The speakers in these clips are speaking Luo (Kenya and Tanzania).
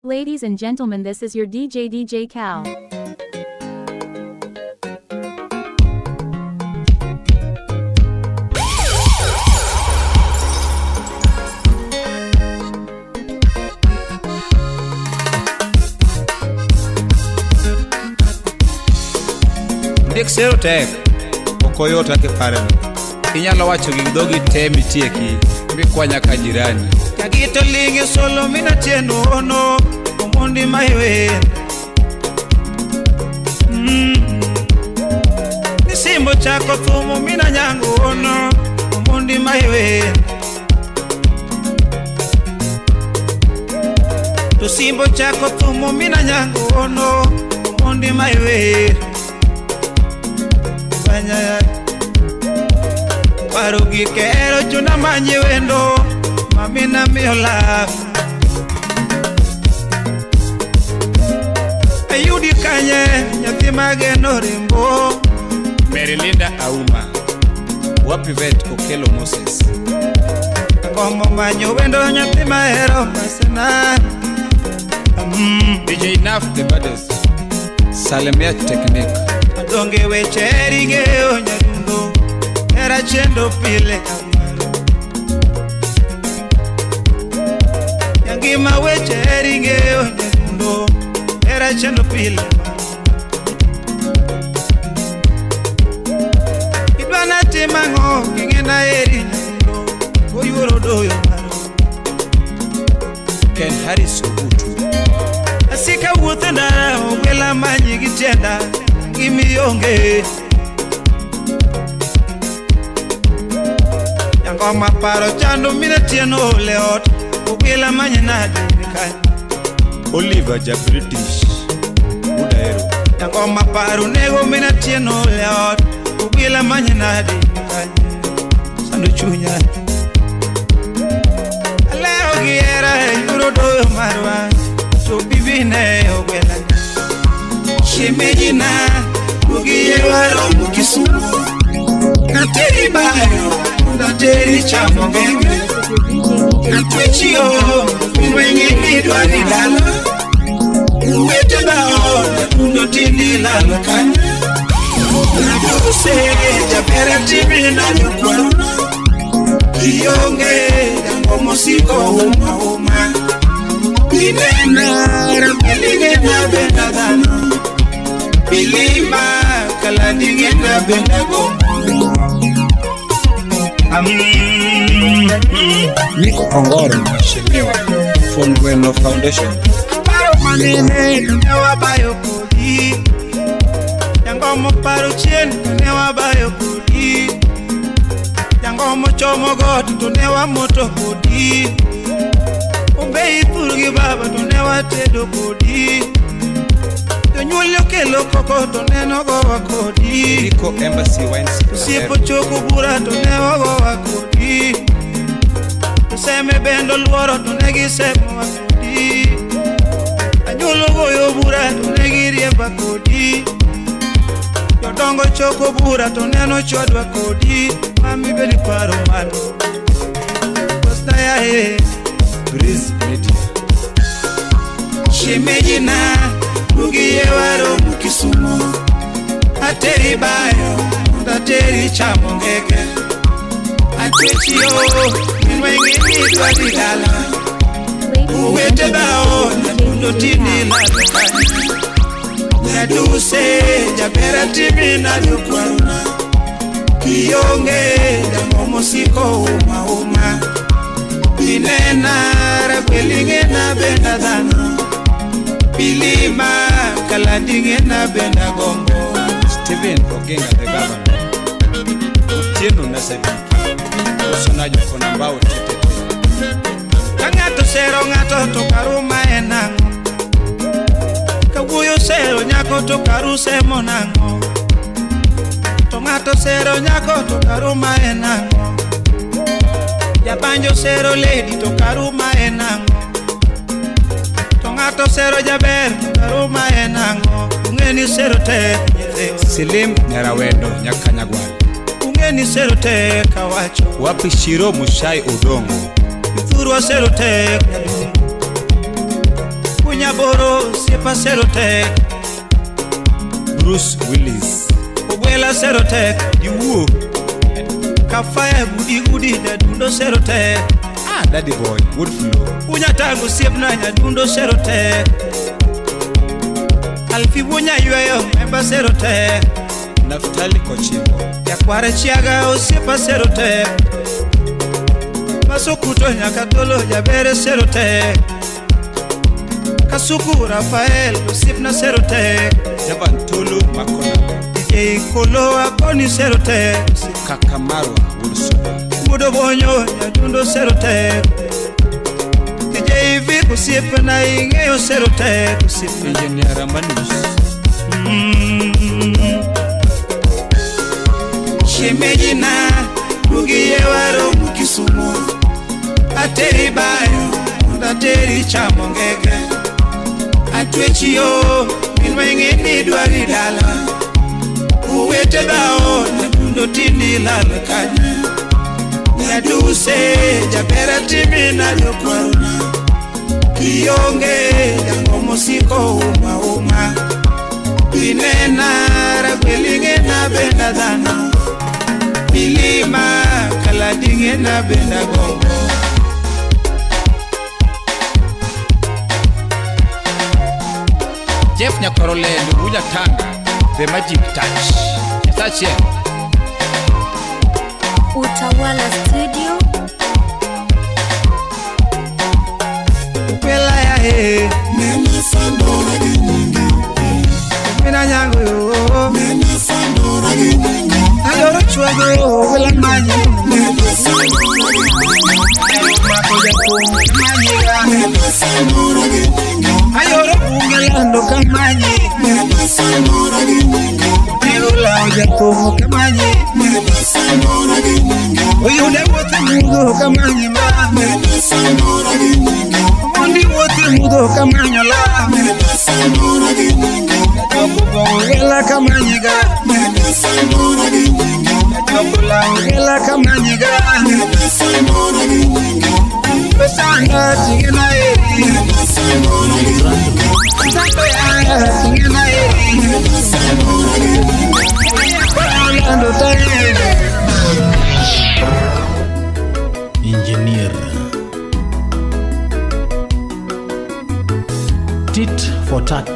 Ladies and gentlemen, this is your DJ Cal. Sero tek okoyota ke parano inyalo wacho gi dhogi te mitieki mikwanya ka jirani kagito linge solo mina tieno ono omondi maiwe nisimbo chako thumo mina nyango ono omondi maiwe to simbo chako thumo mina nyango ono omondi maiwe paro gi kero chuna manyi wendo mamina miyo laf ayudi kanye nyathi mageno rimbo Merilinda Auma wapi vet Okelo Moses komo manyo wendo nyathi mahero masena DJ Naf the baddest Salemia Technique donge wecheri geo nyadundo era chendo pile yangima wecheri geo nyadundo era chendo pile idwana timango kingena eri nyadundo goyuro doyo maro Ken Harris Obutu asika wuthenda ogwela manyi gitenda Gimiyonge Yangoma paro chando mine tieno leot Ukila manyena dikay Oliver ja British Udaero Yangoma paro nego mine tieno leot Ukila manyena dikay Sandu chunya Aleo giera yuro doyo marwa So bibine ogwela Shemejina Mugiye waro mukisumu Nateri bayo Nateri chamo ngenge Natwechio Mwenye nidwa nilala Uwete bao Natundotini lala kanya Natuse Japera tibi na nyukwa Kiyonge Yangomo siko uma uma Binena Rampelige na benadana Bilima kalandinge na benago Niko Ongoro Mheshimiwa Fondweno Foundation Paro manene Newa bayo kodi Yangomo paro chien Newa bayo kodi Yangomo chomo goti Tunewa moto kodi Umbei pulgi baba Tunewa tedo kodi Nyulio kelo koko to neno go wakodi Iko Embassy Wines Sipo choko bura to neno go wakodi Seme bendo luoro to negi semo wakodi Anyulo goyo bura to negi rieba kodi Yodongo choko bura to neno chod wakodi Mami beli paro mano Costa ya he Breeze Media Shemejina Mugiye waro mukisumu Ateri bayo Ateri chamo ngeke Atechio Minwengi nidwa nilala Uwete bao Natundotini lalukani Naduse Japera tibi na nyukwaruna Kiyonge Yangomo siko uma uma Binena Rapelinge na benadana Bilima kalandinge na benagongo Steven Ogenga the governor Utieno na sebi Usonajo kona mbao tetete Kangato sero ngato tokaruma enango Kaguyo sero nyako tokaruse monango Tomato sero nyako tokaruma enango Yabanjo sero lady tokaruma enango Ngato sero jaber Karuma enango Ungeni sero te Silim Nyarawendo Nyakanyagwal Ungeni sero te Kawacho Wapi Shiro Mushai Udongo Thurwa sero te Nyaboro siepa serotek Bruce Willis Ogwela serotek Diwuo Kafaya gudi Nyadundo serotek Daddy boy Woodflow Unyatangu siepna Nyadundo serotek Alfi Wunya yueyo Memba serotek Naftali Kochimbo Yakware Chiaga Osiepa serotek Masukuto Nyakatolo Jabere serotek Kasuku Rafael Osipna serotek Javantolo Makona DJ Kolo Akoni serotek Kakamarwa Wilson Mudo Bonyo Nyadundo serotek DJ Vic Osipna Ingeyo serotek Engineer Manus Shemejina Mugiye waro mukisumo Ateri bayo Ateri chamongege Atwechiyo Minwengeni dwari dala Uwete dao Nyadundo tindi lala kanya Nyaduse Jabera timi na jokwaruna Kiyonge Jangomo siko uma Inena Ragwelinge na benda dana Milima Kaladinge na benda gongo Jeff Nyakorole Lubuja Tanga The Magic Touch Sache Utawala Studio Upela ya he Nena Sandora Ginyingi Mina nyango yo Nena Sandora Ginyingi Ayoro chuago Wela manyi Nena Sandora Ginyingi Makoja kumu Manyiga Nena Sandora Ginyingi Ayoro bungelando kamanyi Nena Sandora Ginyingi Nirula oja kumu kamanyi Nena Sandora Ginyingi Uyude wote mudo kamanyi ma Nena Sandora Ginyingi Mundi wote mudo kamanyo la Nena Sandora Ginyingi Ela kamanyiga Nena Sandora Ginyingi Najombula ela kamanyiga Nena Sandora Ginyingi Besanga tingena eri Nena Sandora Ginyingi Samba ya tingena eri Nena Sandora Ginyingi Ayakwarando tae Engineer Tit for tat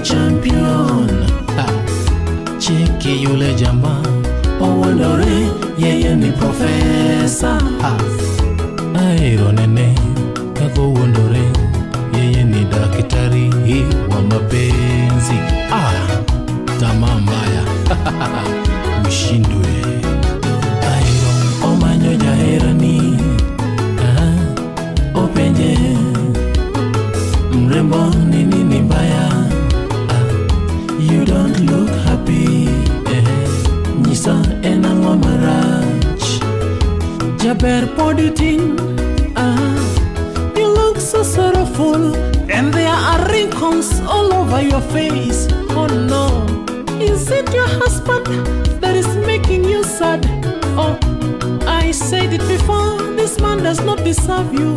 champion cheki yule jamaa owondore yeye ni profesa aironene kako wondore yeye ni daktari wa mapenzi tamaa mbaya mshindwe airon omanyo jaherani openje mrembo nini mbaya. You don't look happy, Nisa enangwa marach Jaber poditing, you look so sorrowful and there are wrinkles all over your face. Oh no, is it your husband that is making you sad? Oh, I said it before, this man does not deserve you.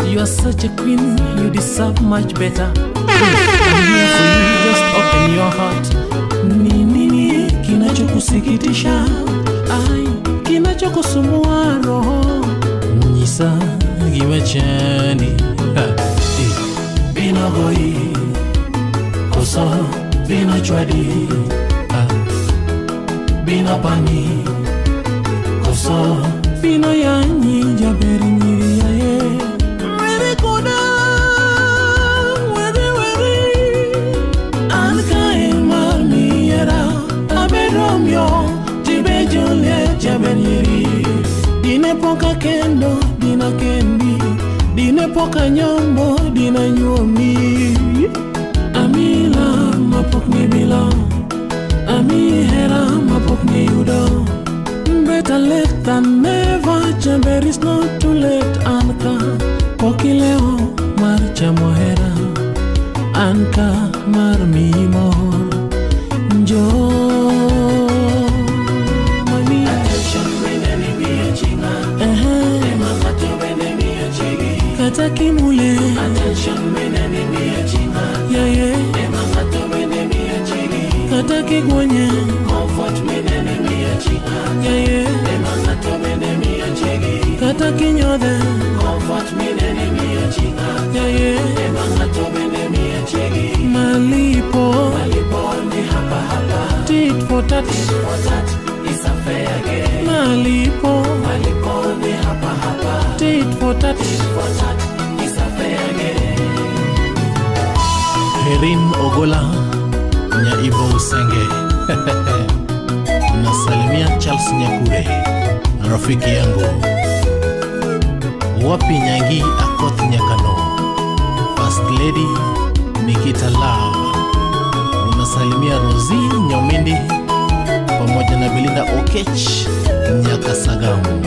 You are such a queen, you deserve much better. I'm here for you, just open your heart. Nini kinachokusikitisha? Ai, kinachokusumbua roho? Nyisa gimechani. Bina goi, koso, bina chwadi. Bina pani, koso, bina yanyi jaberi nyiri ya ye. Where koda? Dine poka kendo, dina kendi. Dine poka nyombo, dina nyuomi. Amila mapok ni bila, ami hera mapok ni yudo. Better late than never, Jaber is not too late. Anka kokileo marcha mohera. Anka mar mi mor njo mami attention weneni mi chinga ema mato weneni mi chigi kata kimule attention weneni mi chinga ema mato weneni mi chigi kata kigwonye comfort weneni mi chinga ema mato weneni mi chigi kata kinyode comfort weneni mi chinga ema mato weneni mi chigi malipo ni hapa hapa tit for tat is a fair game malipo ni hapa hapa tit for tat is a fair game. Herin Ogola nya Ivo Usenge nasalimia Charles Nyakure rafiki yangu wapi Nyangi Akoth Nyakano First Lady Nikita Love unasalimia Rosie Nyomindi pamoja na Belinda Okech Nyakasagamu.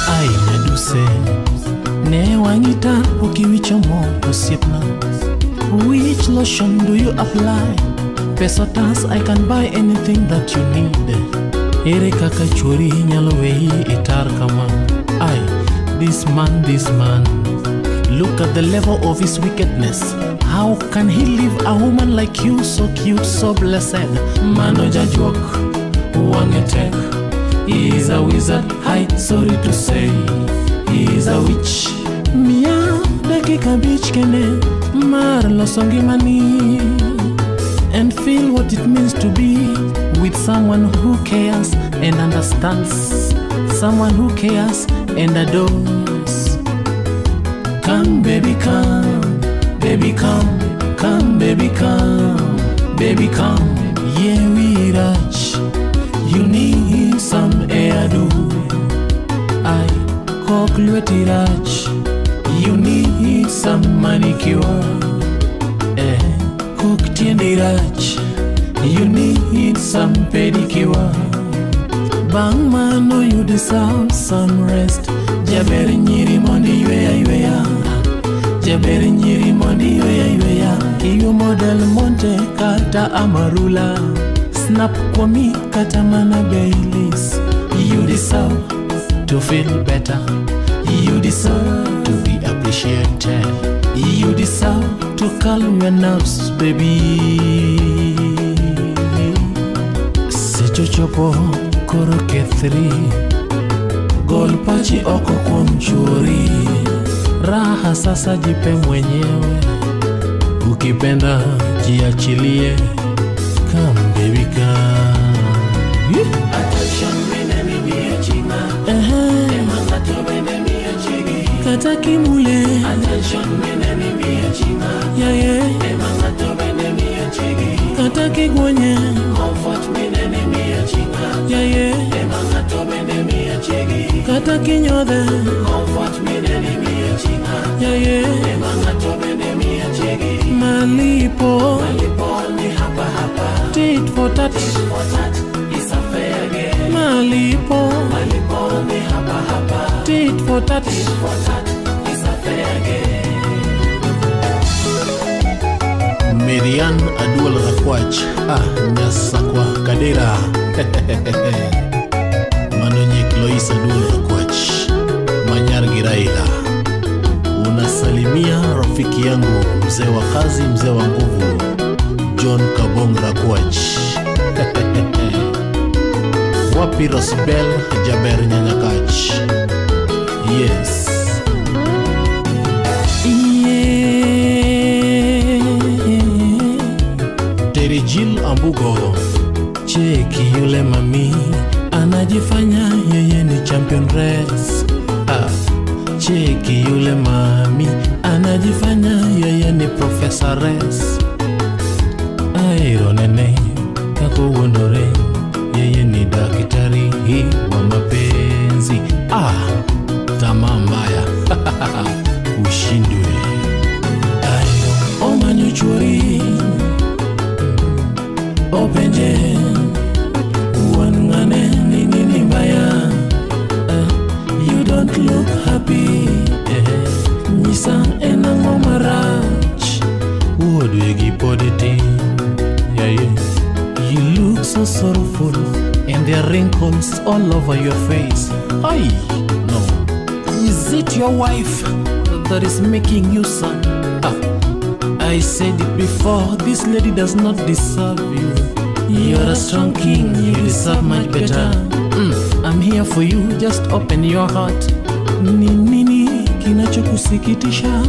Ai meduse ne wangita ukiwichomo osiepna. Which lotion do you apply? Pesotas, I can buy anything that you need. Ere kaka churi nyalo wei itar kama. Ai, this man. Look at the level of his wickedness. How can he leave a woman like you, so cute, so blessed? Mano jajwok, wangetek. He is a wizard, hi, sorry to say. He is a witch. Mia dakika beach kene mar losongi mani and feel what it means to be with someone who cares and understands, someone who cares and adores. Come baby come, baby come, come baby come, baby come. Yeah we rush, you need some air do. I koklweti rush, you need some manicure. Cook tiendi rach, you need some pedicure. Bang mano you deserve some rest. Jaber nyiri mondi yweya. Jaber nyiri mondi yweya. Kiyo model monte kata amarula. Snap kwa mi kata mana Baileys. You deserve to feel better. You deserve to be appreciated. You deserve to calm your nerves, baby. Sichochopo koro kethri, gol pachi oko kuom churi. Raha sasa jipe mwenyewe, ukipenda jiachilie. Come baby come. Attention meneni miye chima. Emanga to meneni miye chigi. Kata kimule. Attention meneni miye chima. Emanga to meneni miye chigi. Kata kigwonye. Comfort meneni miye chima. Emanga to meneni miye chigi. Kata kinyode. Comfort meneni miye chima. Emanga to meneni miye chigi. Malipo ni hapa hapa. Tit for tat is a fair game. Malipo ni hapa hapa. Tit for tat is a fair game. Marian Adual Rakwach Nyasakwa Kadera Manonyek Lois Adual Rakwach Manyar Giraila. Unasalimia rafiki yangu mzee wa kazi, mzee wa nguvu John Kabong Rakwach. Wapi Rosbel Jaber Nyanyakach. Yes. Terijil Ambugo. Cheki yule mami anajifanya yeye ni champion race. Cheki yule mami anajifanya yeye ni professor race. Aironene kako wondore yeye ni daktari wa mapenzi. Tamaa mbaya ushindwe. Omanyuchuri openje uangane nini mbaya. You don't look happy. there are wrinkles all over your face. Ay, no. Is it your wife that is making you sad? I said it before, this lady does not deserve you. You're a strong king, you deserve much better. I'm here for you, just open your heart. Nini kinachokusikitisha,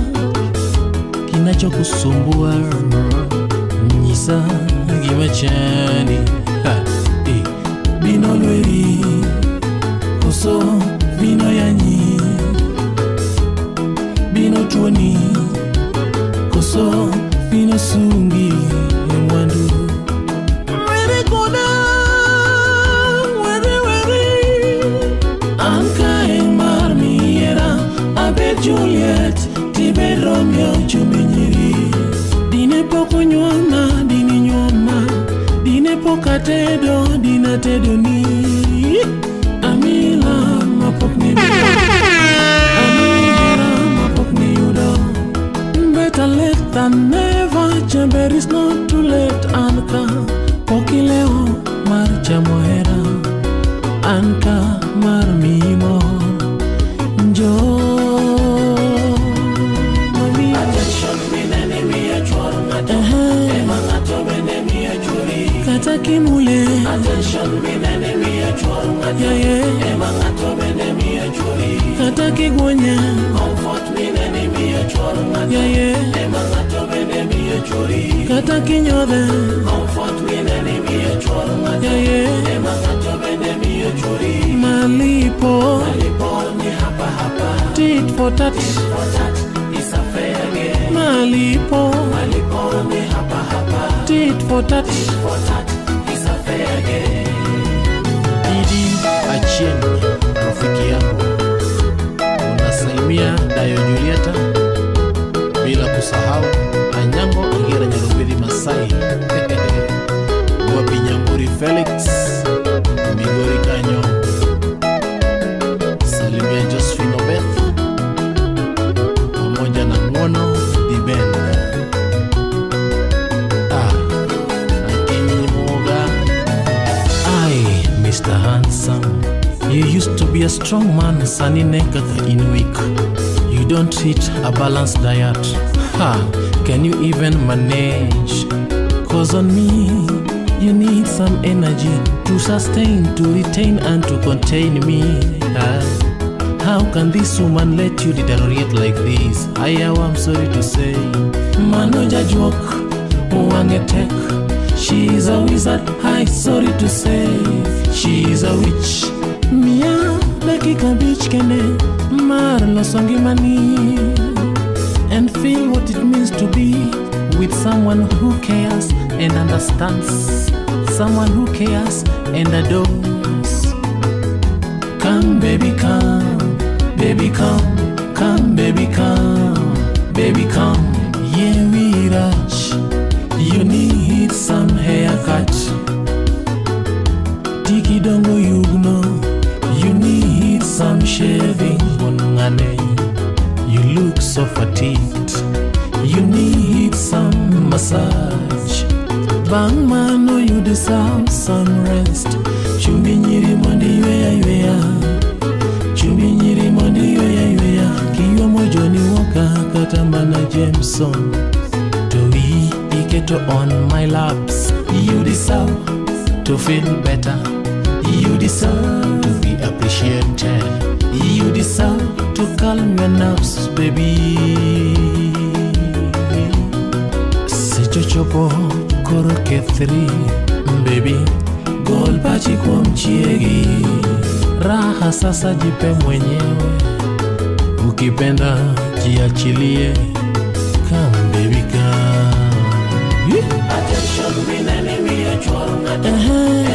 kinachokusumbua, nyisa gimachani. Bino lweri, koso bino yanyi, bino tuoni, koso bino sungi mwandu. Weri koda, weri anka emar miera, abe Juliet, tibe Romeo chuminyiri. Dine poko nyoma, dini nyoma, dine poka tedo, dina tedo ni. Amila mapok ni Amila mapok ni udo. Better late than never, chamber is not too late. Anka pokileo mar chamohera, anka mar mimo njo. Attention minene miya chwaro ngata, ema ngato bene miya chwari. Kata kimule, attention minene miya chwaro ngata, ema ngato bene miya chwari. Kata kigwonya, comfort minene miya chwaro ngata, ema ngato bene miya chwari. Kata kinyodhe, comfort minene miya chwaro ngata, ema ngato bene miya chwari. Malipo ni hapa, tit for tat, is a fair game. Malipo ni hapa, tit for tat, is a fair game. Idi Achieng, rafiki yangu, unasalimia Dayo Julieta, bila kusahau Anyango Angira Nyarubiri Masai, Wapi Nyamburi Felix, Migori Kanyo, salimia Josephine Obeth, pamoja na Ngono Diben. Akinyi Moga. Mr. Handsome, you used to be a strong man, Sunny naked in week. You don't eat a balanced diet. Can you even manage? Cause on me, you need some energy to sustain, to retain and to contain me. How can this woman let you deteriorate like this? I'm sorry to say, Manoja joke, Wangetek. She is a wizard, sorry to say, she is a witch. Mia, dakika bitch kene, marlo songi mani. And feel what it means to be with someone who cares and understands, someone who cares and adores. Come baby come, baby come, come baby come, baby come. Yeah we rush, you need some haircut. Tiki dongo yugno, you need some shaving. You look so fatigued, you need some massage. Bang man, no you deserve some rest. Chumi nyiri mondi yoya, chumi nyiri mondi yoya. Kiyo mojoni waka katambana Jameson. Toi iketo on my laps. You deserve to feel better. You deserve to be appreciated. You deserve to calm your nerves, baby. Sechochopo koro kethri, baby. Gol pachi kwa mchiegi. Raha sasa jipe mwenyewe. Ukipenda jiachilie. Come baby come. Attention minene miya chwaro ngata,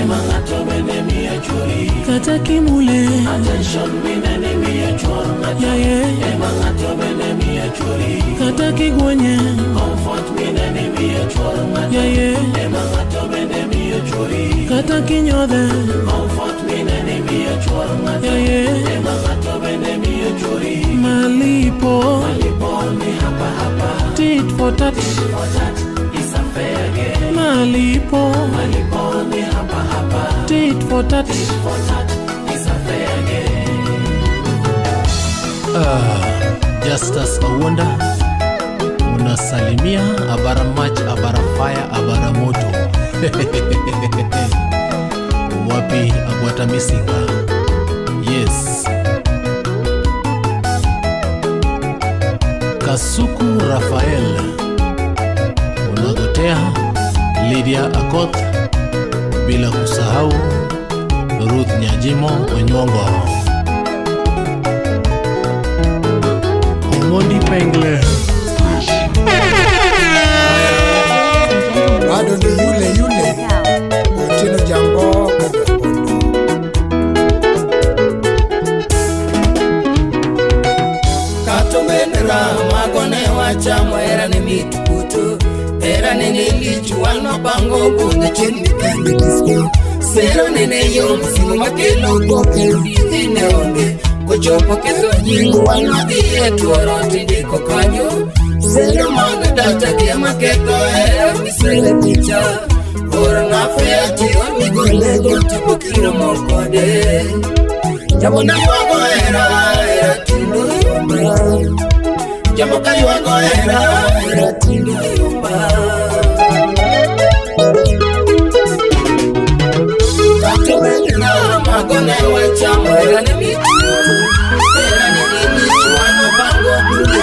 ema ngato bene miya chwari. Kata kimule, attention minene miya chwaro ngata, ema ngato bene miya chwari. Kata kigwonya, comfort minene miya chwaro ngata, ema ngato bene miya chwari. Kata kinyodhe, comfort minene miya chwaro ngata, ema ngato bene miya chwari. Malipo ni hapa, tit for tat, is a fair game. Malipo ni hapa. Tit for tat is a fair game. Justus Awunda unasalimia abara match, abara fire, abara moto. Wapi Agwata Misinga? Yes. Kasuku Rafael unagotea Lydia Akoth, bila kusahau Ruth Nyajimo Onyongo. Omondi Pengle bado ni yule Otieno Jambo Katumenera magone wacha mwera ni mitukutu era nene lichuano pango bunde chini kandi disco sero nene yo msimu makelo koke ine onge kuchopo kezo jingu wanadhi yetu oroti ndiko kanyo sero maga data kia maketo era misele picha ora na feati omigo lego tipo kiro mokode jabo na yuago era tindo yumba jabo ka yuago era tindo yumba Katumenera magone wacha mwera ni mitu era nini chuano bango bule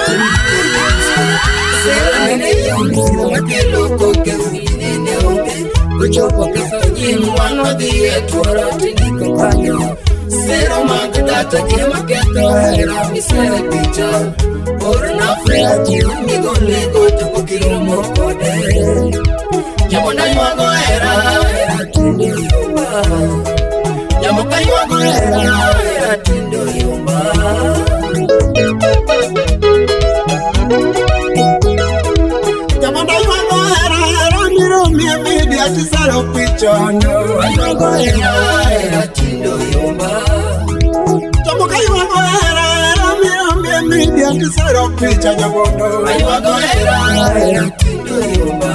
sera nene yongu makelo koke nene onge kuchopo keso jimu wanwadhi yetu oroti niko kanyo sero magdata kia maketo era misele picha ora na fea jiu migo lego tuko kiro mokode jabo na yuago era tindo yumba jabo ka yuago era tindo yumba jabo na yuago era miro mie atisaro pichono yuago era tindo yumba jabo ka yuago era miro mie atisaro picha jabondo yuago era tindo yumba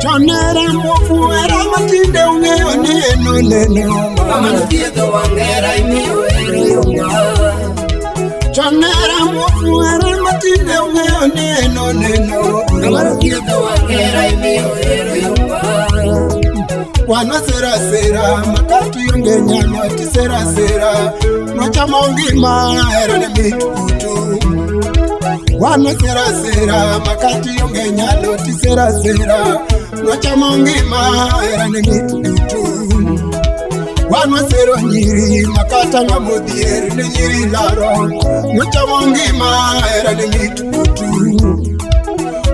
Chonera mofu era matinde ungeo neno neno Mama nutieto wangera imio ero yunga Chonera mofu era matinde ungeo neno neno Mama nutieto wangera imio ero yunga Wana sera sera makatu yunge nyano ti sera sera Nocha maungima era ne mitukutu Wana sera sera makatu yunge nyano ti sera sera Nocha mongima era ne mitukutu Wanwa sero nyiri makata nga modier ne nyiri laro Nocha mongima era ne mitukutu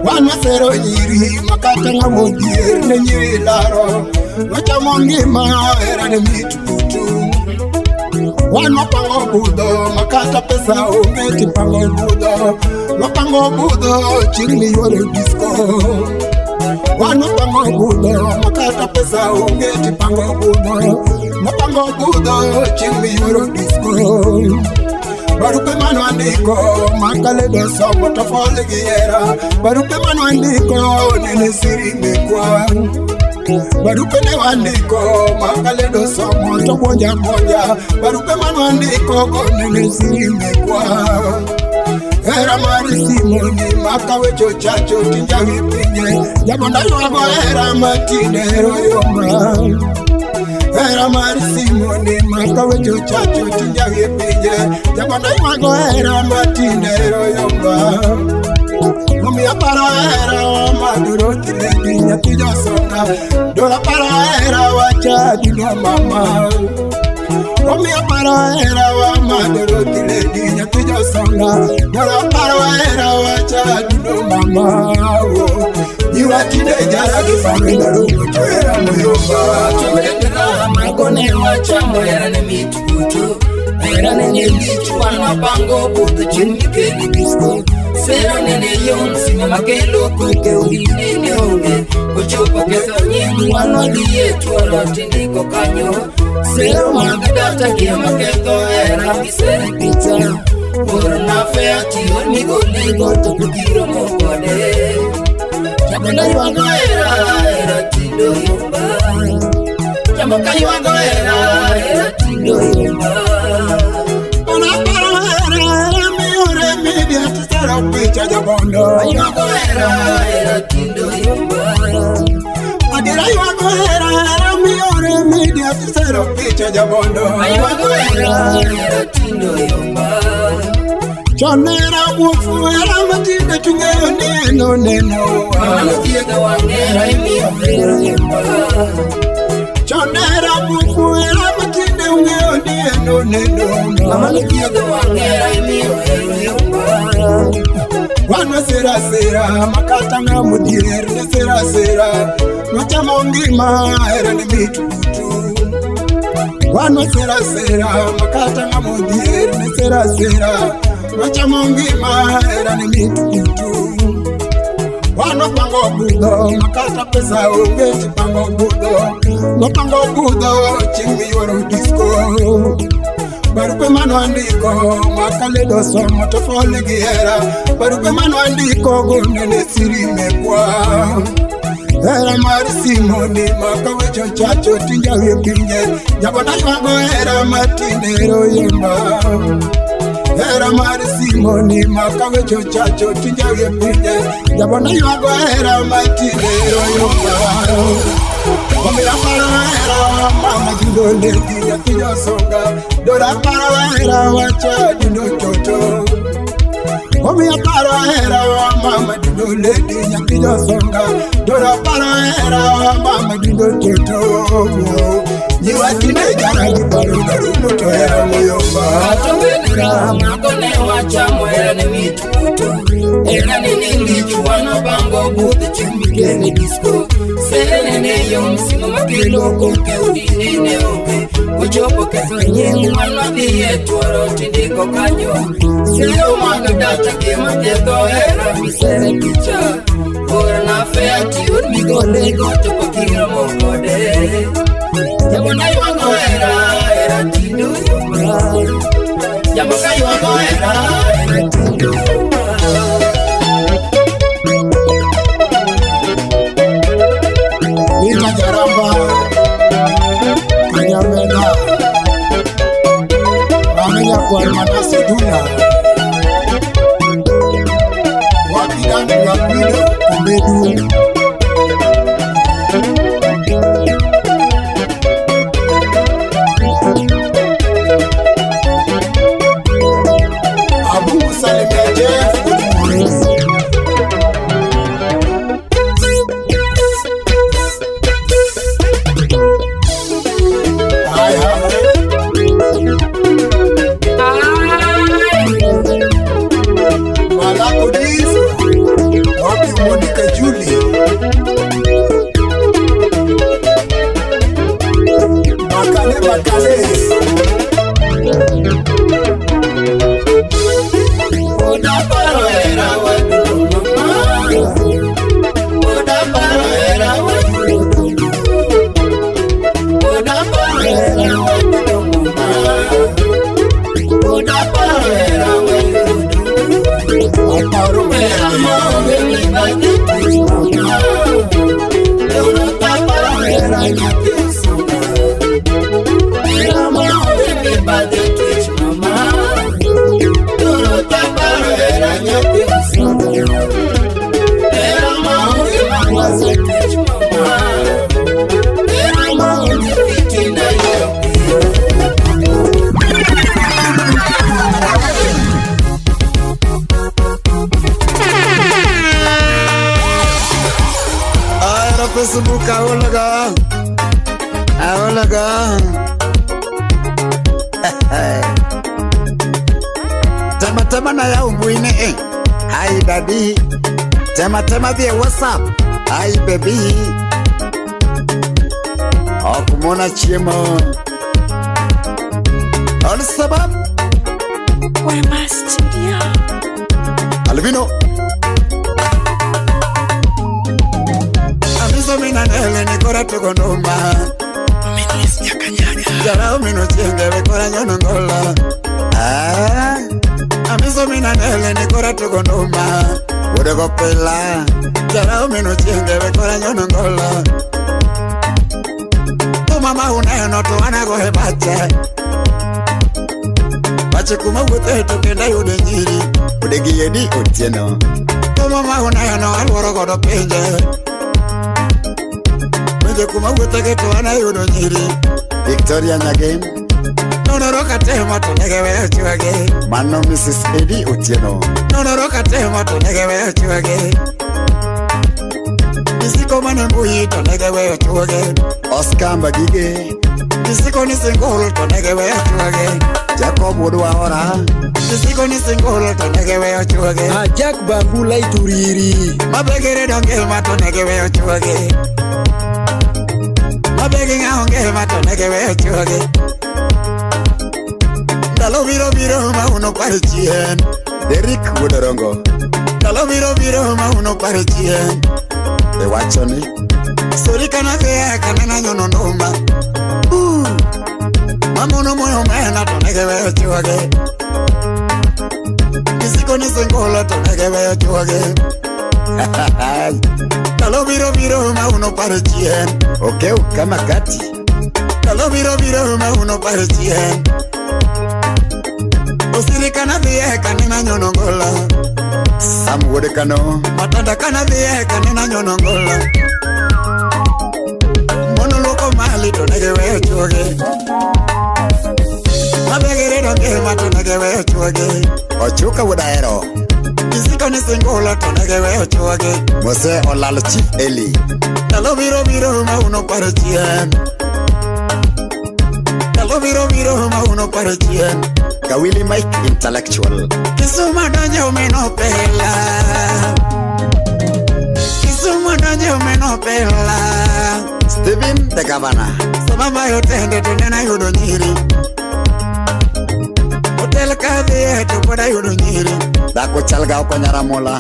Wanwa sero nyiri makata nga modier ne nyiri laro Nocha mongima era ne mitukutu Wanwa pango budo makata pesa ungeti pango budo Wapango budo chini yore disco Wano pango budo makata pesa ungeti pango budo Mapango budo chimi yoro disco Barupe manu andiko makale do sopo tofole giera Barupe manu andiko nene siri mekwa Barupe ne wandiko makale do sopo tobonja bonja Barupe manu andiko nene siri mekwa Era marisimoni makawe chochacho tinjawi pinye Jabonda yuago era matinero yomba Era marisimoni makawe chochacho tinjawi pinye Jabonda yuago era matinero yomba Mami apara era wa maduro kiledi nyatijo songa Dola para era wa chadi no mama Omi apara era wa maduro kiledi nyatijo songa Dola para era wa chadi no mama Iwa kide jara kifame na rungo choera muyomba Chomerendera magone wacha mwera ne mitukutu Era nene lichu wana pango budu chini keli disco Sero nene yonsi mama kelo kuke uhinene onge Kuchupa keso nyingu wano liyetu aloti niko kanyo Sero magadata kia maketo era misere picha Ora na fea tiyo nigo ligo tukukiro mokode Jabona yuago era tindo yumba Jamoka yuago era tindo yumba. Ona paro era miore media tisara picha jabondo. Yuago era tindo yumba. Adira yuago era miore media tisara picha jabondo. Yuago era tindo yumba. Chonera mufu era matinde tungeyo neno neno. Malatiega wangera miore yumba. Chonera mufu era matinde ungeyo neno neno. Malatiega wangera miore yumba. Wana sera sera makata nga mudier ne sera sera nocha mongima era ni mitutu. Wana sera sera makata nga mudier ne sera sera nocha mongima era ni mitutu. Wana pango budo makata pesa ungeti pango budo no pango budo chimi yoro disco. Barupe mano andiko makale doso motofole giera. Barupe mano andiko gonene siri mekwa. Era marisimo ni makawecho chacho tinja wepinye. Jabona yuago era matinero yemba. Era marisimo ni makawecho chacho tinja wepinye. Jabona yuago era matinero yemba. Omira para mama dindo leti ya tiyo songa. Dora para wacha dindo toto. Omira para mama dindo leti ya tiyo songa. Dora para mama dindo toto. Niwa tine jana di paru daru moto era moyomba. Atomenera magone wacha mwera ni mitutu. Era nini juwana bango budu chimikeni disco. Serene yo msimo makilo koke udinene oke. Kuchopo kefenye mwana diye tuwaro tindiko kanyo. Sero magadata kema teto era misere picha. Ora na fea tiur migole goto pakira mokode. Jabona yuago era tindo yumba. Jamoka yuago era tindo yumba. Ina jaramba Anyamena Ramenya kwa manasi duna Wapidani wapido kumedu. Abu Salimia Jeff Monica Julie Makale Oda paro era wadu mama. Oda paro era wadu. Oda paro era wadu mama. Oda paro era wadu. Aparo era mo ni badi mama. Oda paro era nyati sona. Era mo ni badi mama. Oda paro era nyati sona. Era mo ni badi mama. Era mo ni fitina yo. Facebook awolaga Tema na ya umwine Hi daddy Tema via WhatsApp Hi baby Okumona chiemo All sabab Wema Studio. Alvino Mina nele ni kora tukondoma. Minis nyakanyaga. Jara umino chenge vekora nyono ngola. Amiso mina nele ni kora tukondoma. Ude kopela. Jara umino chenge vekora nyono ngola. mama uneno to anago he bache kuma wuothe to kenda yudo nyiri odegi edi otieno to mama uneno alworo godo pinje kuma wuothe ke to anayudo nyiri Victoria Nyagen nonoro katemo to nege weyo chwage mano Mrs. Eddie Otieno nonoro katemo to nege weyo chwage Isiko mane mbui to nege weyo chwage Oscar Mbagige Isiko ni single to nege weyo chwage Jacob Odwaora Isiko ni single to nege weyo chwage Jack Bangula Ituriri Mabegere donge mato nege weyo chwage Mabegi ngaonge mato nege weyo chwage Dalo biro mauno pare chien Derek Wodorongo Dalo biro mauno pare chien E wachoni Sori kana vea kanena nyono noma Mamono moyo mena to nege weyo chwage Isiko ni singola to nege weyo chwage Dalo biro mauno pare chien Okeu kama kati Dalo biro mauno pare chien Osiri kana viye kanina nyonongola Sam wode kano Matanda kana viye kanina nyonongola Mono loko mali to nege weyo chwage Mabegere donge mato nege weyo chwage Ochuka wodaero Isiko ni singola to nege weyo chwage Mose olalo Chief Eli Dalo biro mauno pare chien Dalo biro mauno pare chien Kawili Mike Intellectual Kisuma donje umeno pela Kisuma donje umeno pela Steven the Governor Sababa yotende tunena yudo nyiri Hotel kadhiye to poda yudo nyiri Dako chalga oko Nyaramola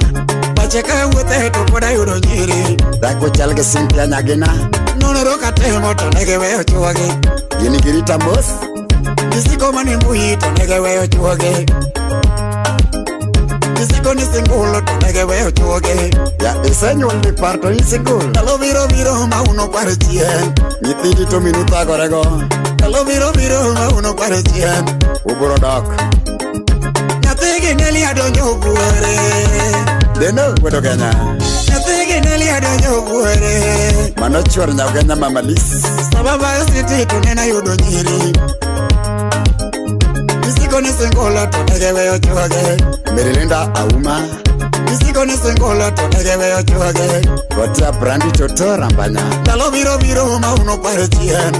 Pacheka wuothe to poda yudo nyiri Dako chalga Cynthia Nyagina Nonoro katemo to nege weyo chwage Gini girita mbos Isiko mani mbui to nege weyo chwage Isiko ni singulo to nege weyo chwage Ya isenyul ni parto ni singulo Dalo biro mauno pare chien Nyithindi to minuta gorego Dalo biro mauno pare chien Uburo dok Nyathigi neli adonjo buore Deno wedo Kenya Nyathigi neli adonjo buore Mano chwar Nyagenya mamalis Sababa siti to nena yudo nyiri Isiko ni singola to nege weyo chwage Merilinda Auma Isiko ni singola to nege weyo chwage Kotia Brandi Toto Rambanya Dalo biro mauno pare chien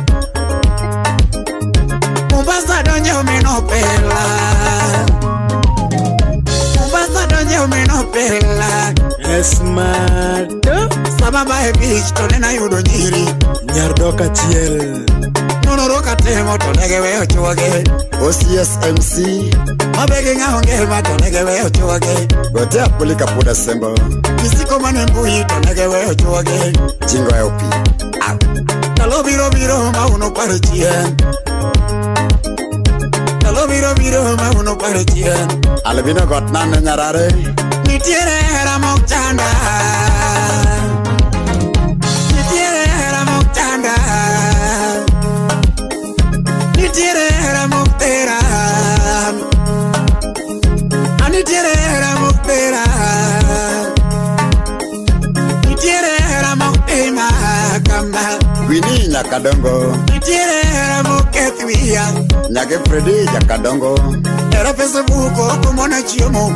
Mombasa donje umeno pela Mombasa donje umeno pela Esmato Sababa e beach to nena yudo nyiri Nyardoka Chiel Nonoro katemo to nege weyo chwage OCSMC Mabegi ngaonge mato nege weyo chwage Gotea Pulika Puda Sembo Isiko mane mbui to nege weyo chwage Jingo LP Dalo biro mauno pare chien Dalo biro mauno pare chien Alvino Gotnane Nyarare Nitiere hera mokchanda Nitiere hera mokchanda Nitiere hera moktera Nitiere hera moktera Nitiere hera moktema kamba Winnie Nyakadongo Nitiere hera mokethwia Nyage Freddy Nyakadongo Era Facebook oko mona chiemo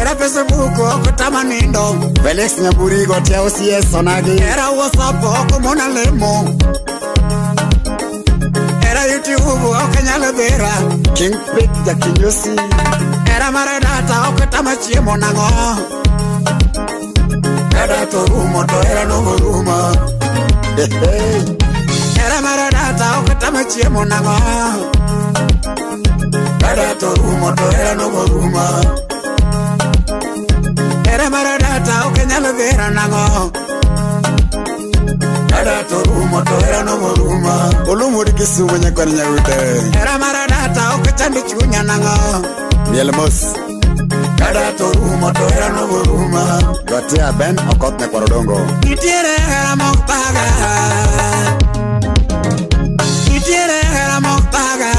Era Facebook oko tamanindo Felix Nyamburi gotia OCS onagi Era WhatsApp oko mona lemo Era YouTube oko nyalo vera King Pit Jakinyosi Era maradata oko tamachiemo nango Era to rumo to era no rumo Era maradata oko tamachiemo nango Era to rumo to era no rumo Era maradata oko nyalo vera nango Era to rumo to era no rumo Olumo dikisuwe nyakwana nyawite Era maradata oko chandi chunya nango Miel mos Kada to rumo to era no ruma. Gotia Ben okot ne korodongo. Itiere era moktaga. Itiere era moktaga.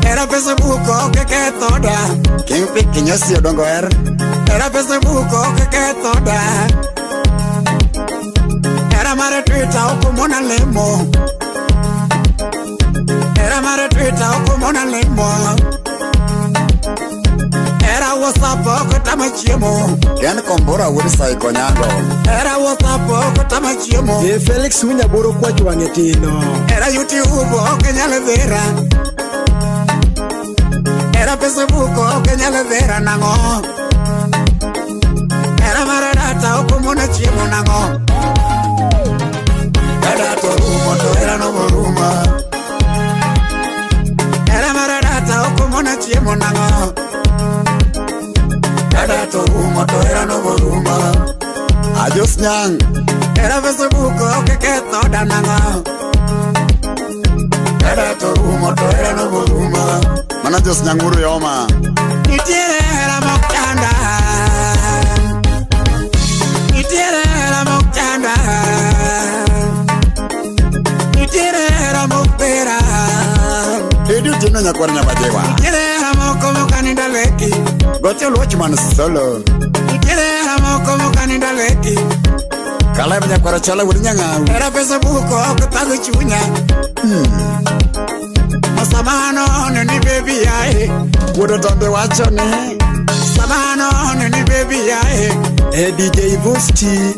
Era pesa buko que toda. Quem piquinho se odongo era pesa buko que toda. Era mare Twitter okumona lemo. Era mare Twitter okumona lemo. Era WhatsApp okutama chiemo. Ken kombora wuri sai konyango. Era WhatsApp okutama chiemo. Ye Felix unya buru kwa chwangetino. Era YouTube okenyale vera. Era Facebook okenyale vera nango. Era mare data okumona chiemo nango. Era to rumo to era no ruma. Era mare data okumona chiemo nango. Era to rumo to era no ruma. Adios nyang. Era Facebook que toda nango. Era to rumo to era no ruma. Mana jos nyanguru yoma. Itiere era mokanda. Itiere era mokanda. Itiere era mokpera. Edu tino nyakwarnya bajewa. Itiere era mokomo kanida leki. Gote watchman solo. Itiere era mokomo kanida leki. Kala nyakwara chala wurinyanga. Era pesa buko kutago chunya. Samano ni baby yae. Wodo tonde wacho ni. Samano ni baby yae. DJ Vosti.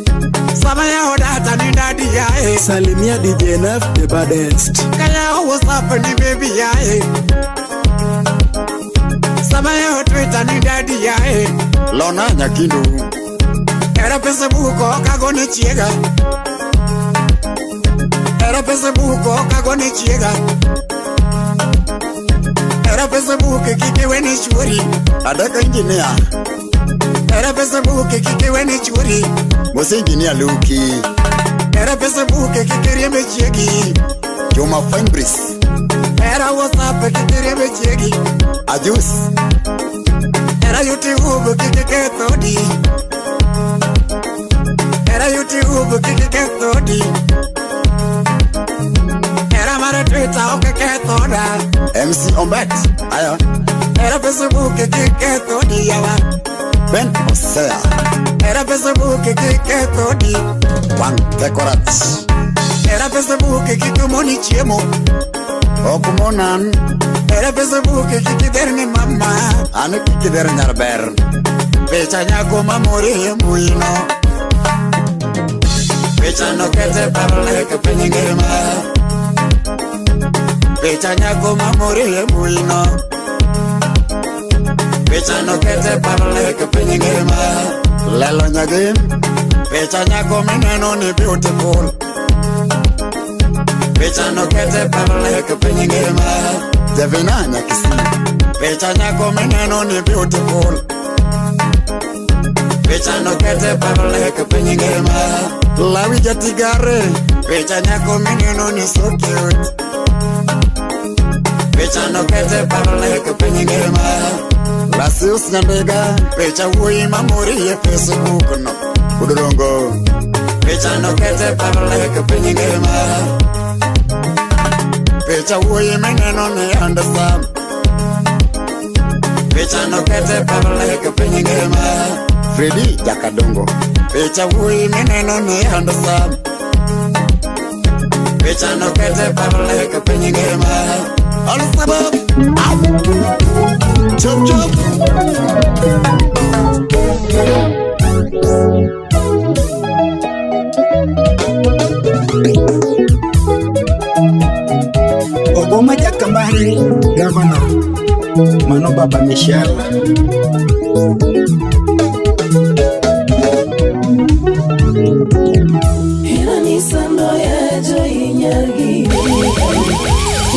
Samaya odata ni daddy yae. Salimia DJ Naf the baddest. Kaya WhatsApp ni baby yae. Samaya Twitter ni daddy yae. Lona nyakindu. Era pesa buko kagone chiega. Era pesa buko kagone chiega. Era pesa buke kike weni churi. Adaka engineer. Era pesa buke kike weni churi. Mose engineer Luki. Era pesa buke kike riembe chiegi. Joma fine breeze. Era WhatsApp kike riembe chiegi. Ajus. Era YouTube kike todi. Era YouTube kike todi. Era mare Twitter que toda. MC Ombet, ayo. Era Facebook que todi yawa. Ben Osea. Era Facebook que todi. Juan Decorat. Era Facebook que moni chiemo. Okumonan. Era Facebook que derni mama. Ane que derni arber. Pecha nyako mamori muino. Pecha no que te parle que peñingerma. Pecha nyako mamori muino. Pecha no que te parle que peñingerma. Lelo nyagim. Pecha nyako meneno ni beautiful. Pecha no que te parle que peñingerma. Devina nyakisi. Pecha nyako meneno ni beautiful. Pecha no que te parle que peñingerma. La villa tigare. Pecha nyako meneno ni so cute. Pecha no que te parle que peñingerma. La sius nyandega. Pecha wui mamori Facebook no. Udurongo. Pecha no que te parle que peñingerma. Pecha wui meneno ni understand. Pecha no que te parle que peñingerma. Freddy Jakadongo. Pecha wui meneno ni understand. Pecha no que te parle que peñingerma. All sabab. Chop chop. Oboma Jakambari, Governor Mano Baba Michelle. Irani sando ya joy nyargi.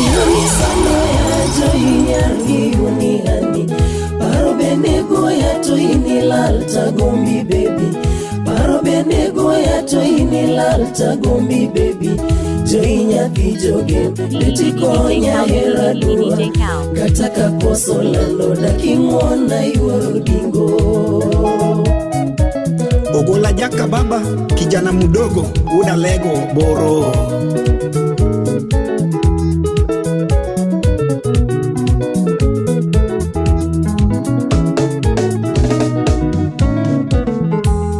Irani sando ya joy nyargi unigani. Paro benego ya to inilal tagombi baby. Paro benego ya to inilal tagombi baby. joinya kijoge litikonya hera dua kataka koso lando dakimwona yuoro dingo. Ogola jaka baba kijana mudogo uda lego boro.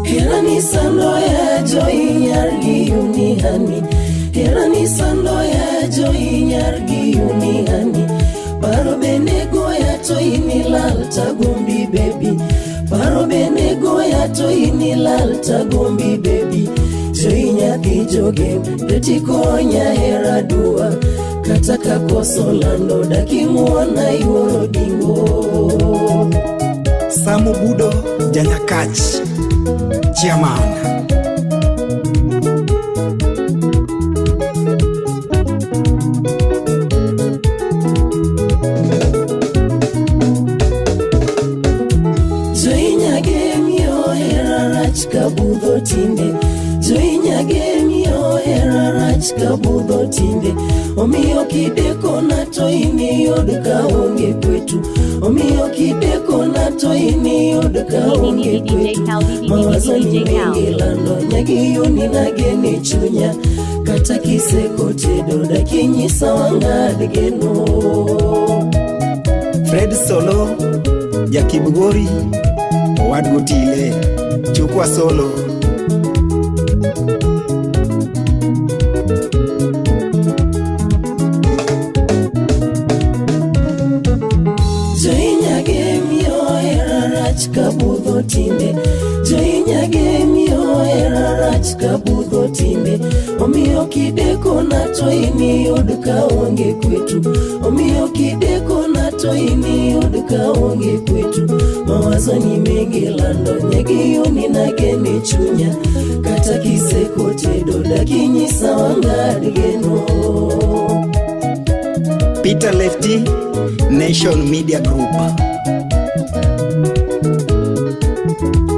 Herani sando ya joinyargi unihani, herani sando ya joinyargi unihani, paro bene goya to inilal tagombi baby, paro bene goya to inilal tagombi baby, joinya kijoge letikonya hera dua kataka koso lando dakimwona yuoro dingo. Samu Budo Janyakach Chairman. Joinya gemio hera rach kabudho tinde, joinya gemio hera rach kabudho tinde, omiyo kideko na to ini yod kaonge kwetu, omiyo kideko na to ini yod kaonge kwetu, mawazo ni mengi lando nyagi yoni nagene chunya, kata kiseko tedo dakinyisa wangad geno. Fred Solo Jakibgori Owad Gotile Chukwa Solo. Joinya gemio hera rach kabudho tinde, joinya gemio hera rach kabudho tinde, omiyo kideko na to ini yod kaonge kwetu, omiyo kideko na to ini yod kaonge kwetu, mawazo ni mengi lando nyegi yoni nagene chunya, kata kiseko tedo dakinyisa wangad geno. Peter Lefty Nation Media Group.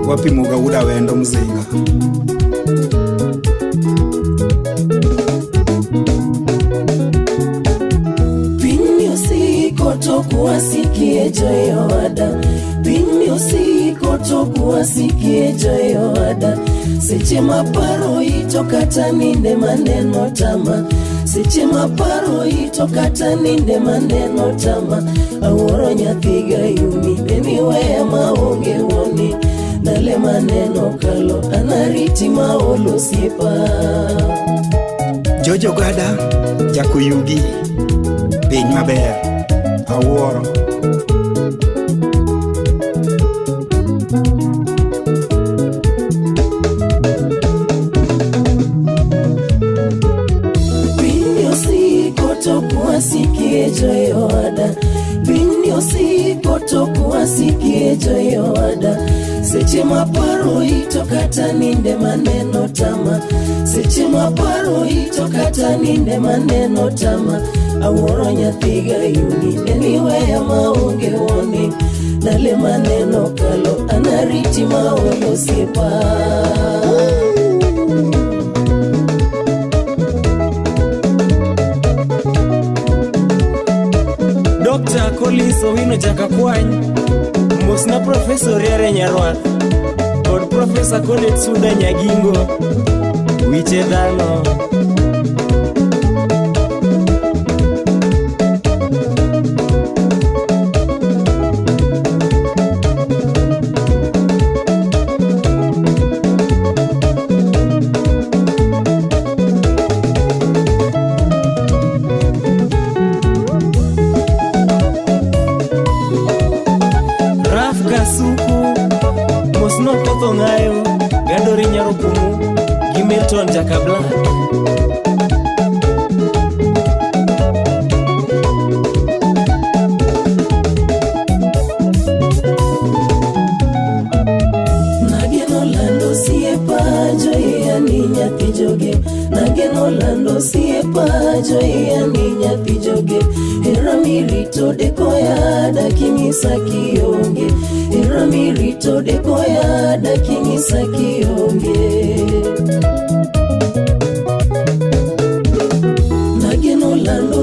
Wapi Mugauda wendo mzinga. Pinyo siko tokuwa sikie joyo wada, pinyo siko tokuwa sikie joyo wada, seche maparo ito kata ninde maneno tama, seche maparo ito kata ninde maneno tama, aworo nyathiga yumi beni weya maonge woni, nale maneno kalo anariti maolo sipa. Jojo Gada Jakuyugi Piny maber awuoro. Pinyo siko tokuwa sikie joyo wada, pinyo siko tokuwa sikie joyo wada, seche maparo ito kata ninde maneno tama, seche maparo ito kata ninde maneno tama, awuoro nyathiga yuni beni weya maonge woni, nale maneno kalo anariti maolo sipa. Dr. Collins Owino Jakakwany, Mosna Professor Riare Nyarwath, kod Professor Colette Suda Nyagingo, Wiche Dhano. Mosno Potho Ng'ayo, Gadori Nyarokumu, gi Milton Jakabla. Nageno lando siepa joya ni nyathi joge, nageno lando siepa joya ni nyathi joge, hera mirito dekoya dakinyisa kionge, hera mirito dekoya dakinyisa kionge.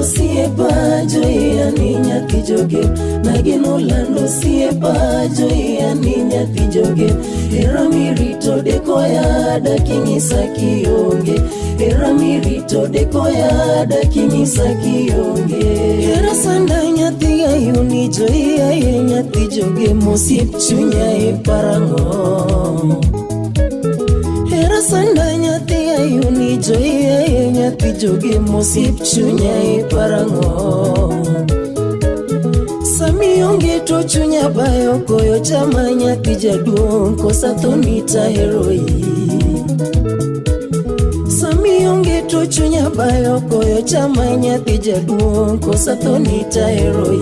lando siepa joya ni nyathi joge Nagino lando siepa joya ni nyathi joge Hera mirito dekoya dakinyisa kionge Hera mirito dekoya dakinyisa kionge Hera sanda nyathi ayuni joya ye nyathi joge Mosiep chunya e parango Hera sanda nyathi ayuni joya ye nyathi joge Mosiep chunya e parango Sami onge to chunya bayo koyo chama nyathi jaduong kosa thonita heroi Sami onge to chunya bayo koyo chama nyathi jaduong kosa thonita heroi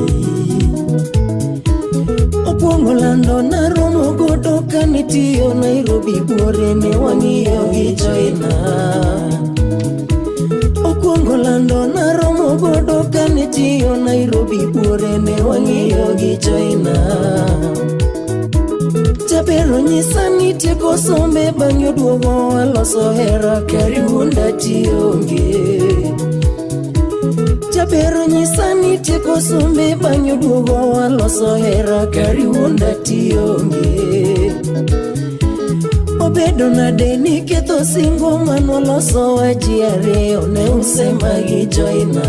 Opongo lando na romo godo kanitiyo Nairobi bore ne wang'iyo gi joina Opongo lando na romo godo kanitiyo Nairobi bore ne wang'iyo gi joina Jabero nyisa ni tieko sombe bang' yoduogo waloso hera karibu ndationge Jabero nyisa ni tieko sombe bang' yoduogo waloso hera karibu ndationge Obedo nade ni ketho singo manwaloso wa ji ariyo ne usema gi joina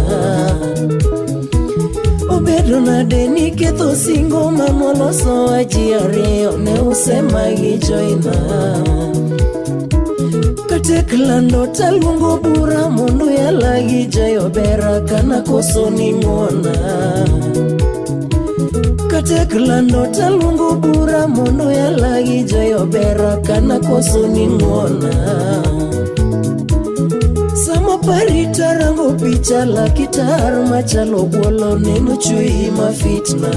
Obedo nade ni ketho singo manwaloso wa ji ariyo ne usema gi joina Katek lando talungo bura mondo yala gi jayo bera kana koso ni mwona Katek lando talungo bura mondo yala gi jayo bera kana koso ni mwona Samo parita rango picha la kitar machalo bwolo neno chui mafitna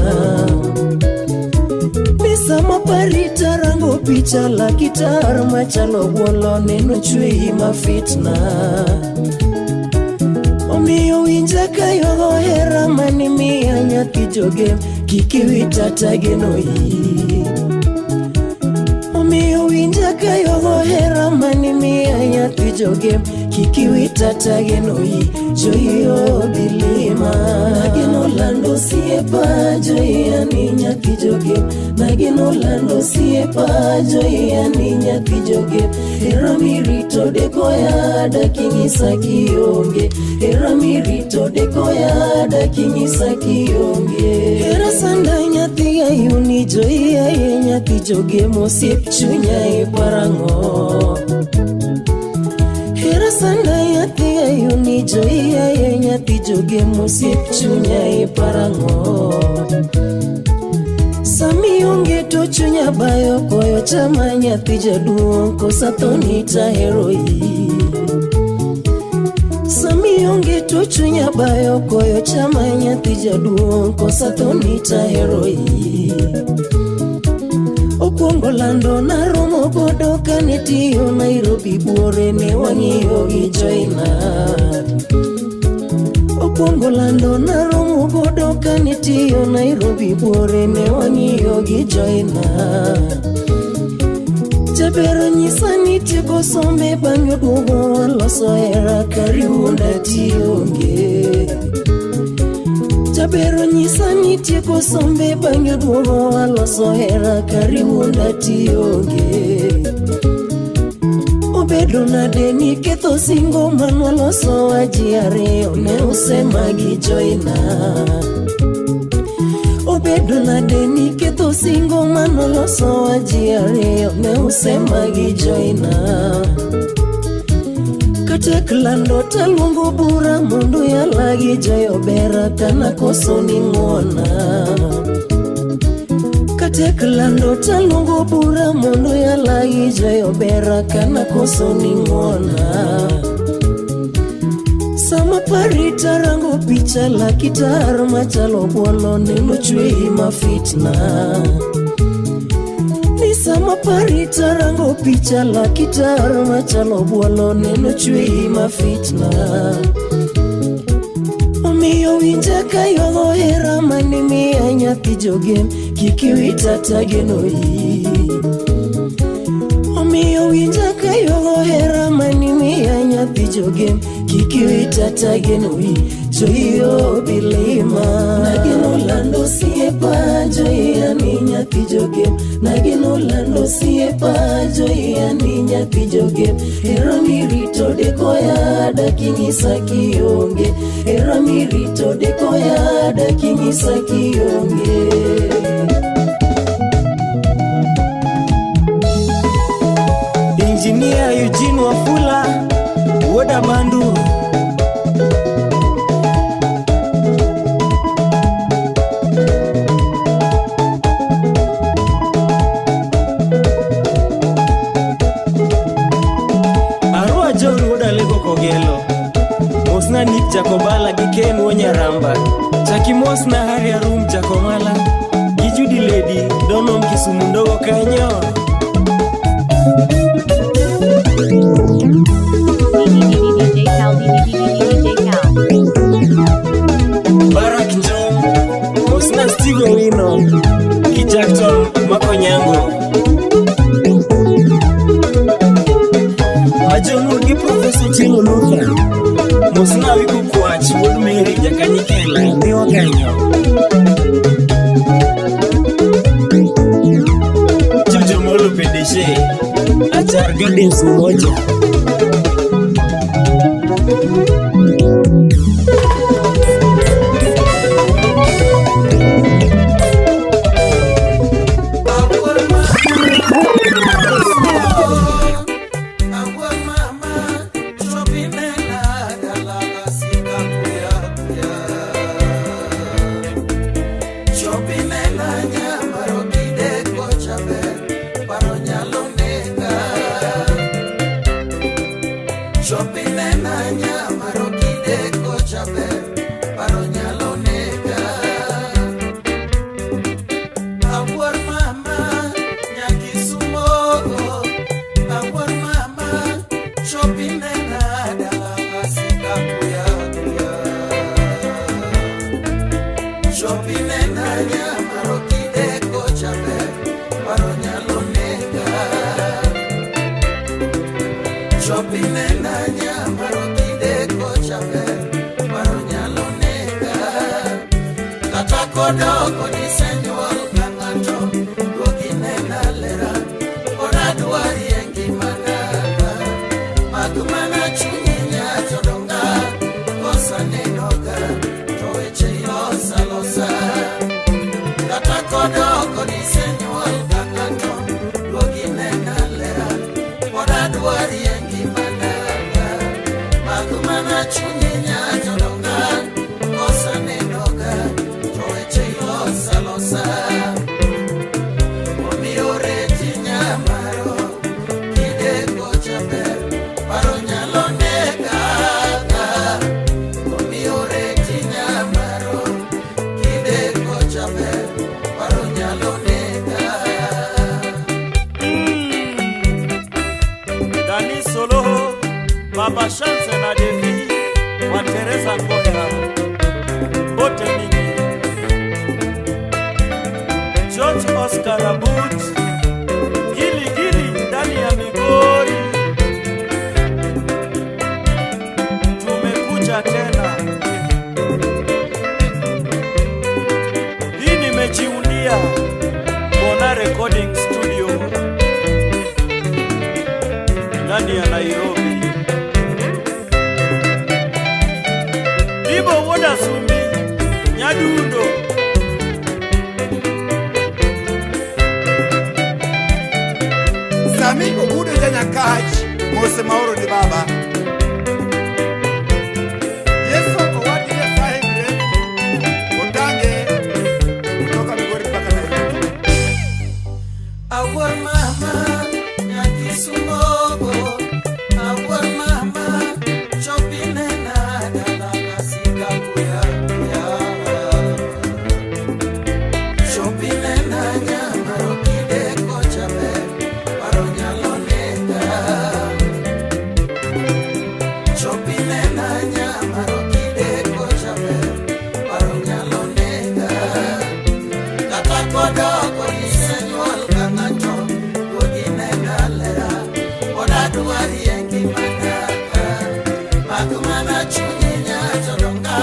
Samo parita rango picha la kitar machalo bwolo neno chui mafitna Omiyo winja kayo hera mani miya nyathi joge kikiwita tagenoi Omiyo winja kayo hera mani miya nyathi joge kikiwita tagenoi Joyo bilima Nagino lando siepa joya ni nyathi joge Nagino lando siepa joya ni nyathi joge Hera mirito dekoya dakinyisa kionge Hera mirito dekoya dakinyisa kionge Hera sanda nyathi ayuni joya ye nyathi joge Mosiep chunya e parango Hera sanda nyathi ayuni joya ye nyathi joge Mosiep chunya e parango Sami onge to chunya bayo koyo chama nyathi jaduong kosa thonita heroi Sami onge to chunya bayo koyo chama nyathi jaduong kosa thonita heroi Opongo lando na romo godo kanitiyo Nairobi bore ne wang'iyo gi joina Opongo lando na romo godo kanitiyo Nairobi bore ne wang'iyo gi joina Jabero nyisa ni tieko sombe bang' yoduogo waloso hera karibu ndationge Jabero nyisa ni tieko sombe bang' yoduogo waloso hera karibu ndationge Obedo nade ni ketho singo manwaloso wa ji ariyo ne usema gi joina Obedo nade ni ketho singo manwaloso wa ji ariyo ne usema gi joina Katek lando talungo bura mondo yala gi jayo bera kana koso ni mwona Katek lando talungo bura mondo yala gi jayo bera kana koso ni mwona Sama parita rango picha la kitar machalo bwolo neno chui mafitna Sama parita rango picha la kitar machalo bwolo neno chui mafitna Omiyo winja kayo hera mani miya nyathi joge kikiwita tagenoi Omiyo winja kayo hera mani miya nyathi joge kikiwita tagenoi joyo bilima nagino lando siepa joya ni nyathi jogem nagino lando siepa joya ni nyathi jogem hero mirito dekoya dakinyisa kionge hero mirito dekoya dakinyisa kionge Engineer Eugene Wafula Woda Bandu Arua John Woda Lego Kogelo Mosna Nick Jakobala Giken Wonyaramba Chaki Mosna Hari Arum Jakomala Gijudi Lady Donom Kisumundogo Kanyo DJ Cal, DJ Cal. Barak Njom Mosna Steve Wino Kijakton Makonyango Majono gi Professor Chilo Luther Mosna Wiku Kwach Wood Mary Jakanyikela Ndiwa Kanyo Jojo Molo Pedeshe Achar Gardens Umoja Baba Chance na Devi wa Teresa Koya Bote Mingi George Oscar Abut Gili Gili ndani ya Migori Tumekuja tena Hii nimejiundia Bona Recording Studio ndani ya Nairobi Woda Sumi Nyadundo Sami Ogude Janya Kachi Mose Mauro ni baba Yesu Owadi ya sahibi Otange kutoka Migori mpaka Nairobi Our mama Nyakisumogo Our mama Chopinena Makumana chunyinya tolonga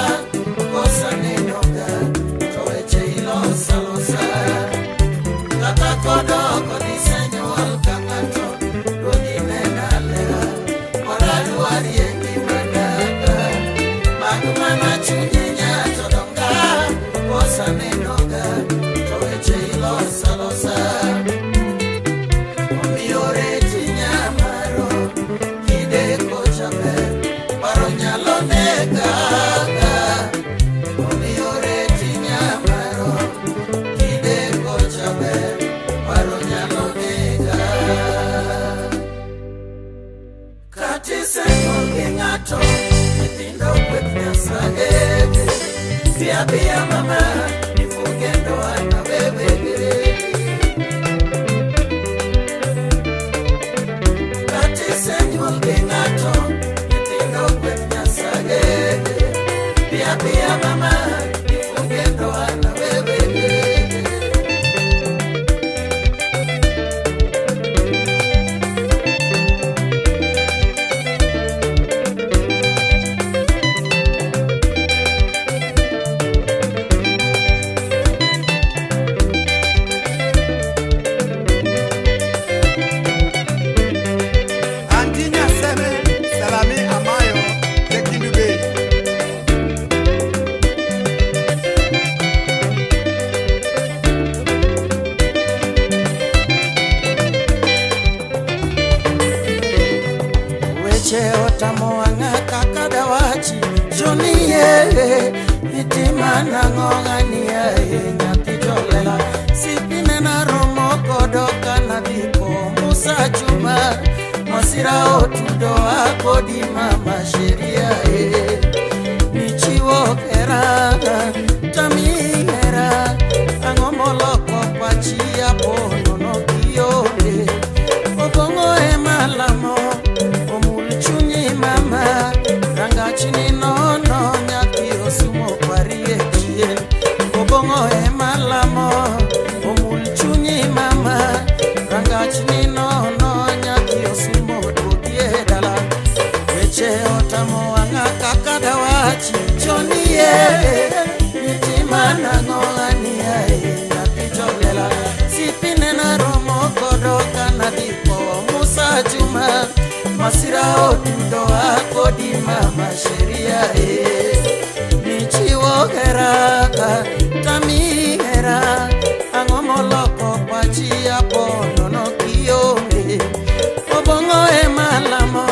otamoanga kaka dawachi jonie itimana ngongania nyathi jolela sipine na romo kodoka na vipo Musa Juma masira otudo akodi mama sheria nichiwo keraga tami era angomoloko pachia pono no kiole obongo emalamo omulchunyi mama ranga chini nono nyaki osumo parie chien obongo emalamo omulchunyi mama ranga chini nono nyaki osumo dodie dala meche otamo anga kakada wachi chonie nitimana ngolania nyaki jolela sipine na romo kodoka na dipo Musa Juma masira otudo akodi mama sheria nichiwo geraka tami era angomoloko pachia pono no kiyonge obongo emalamo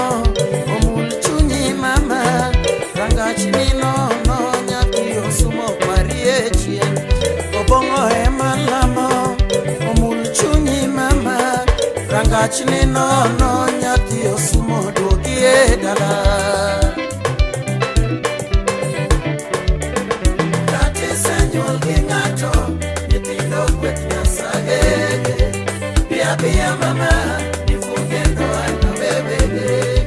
omulchunyi mama ranga chini nono nyaki osumo parie chien obongo emalamo omulchunyi mama ranga chini nono nyaki osumo dogie dala Bia mama nifungendo ana bebe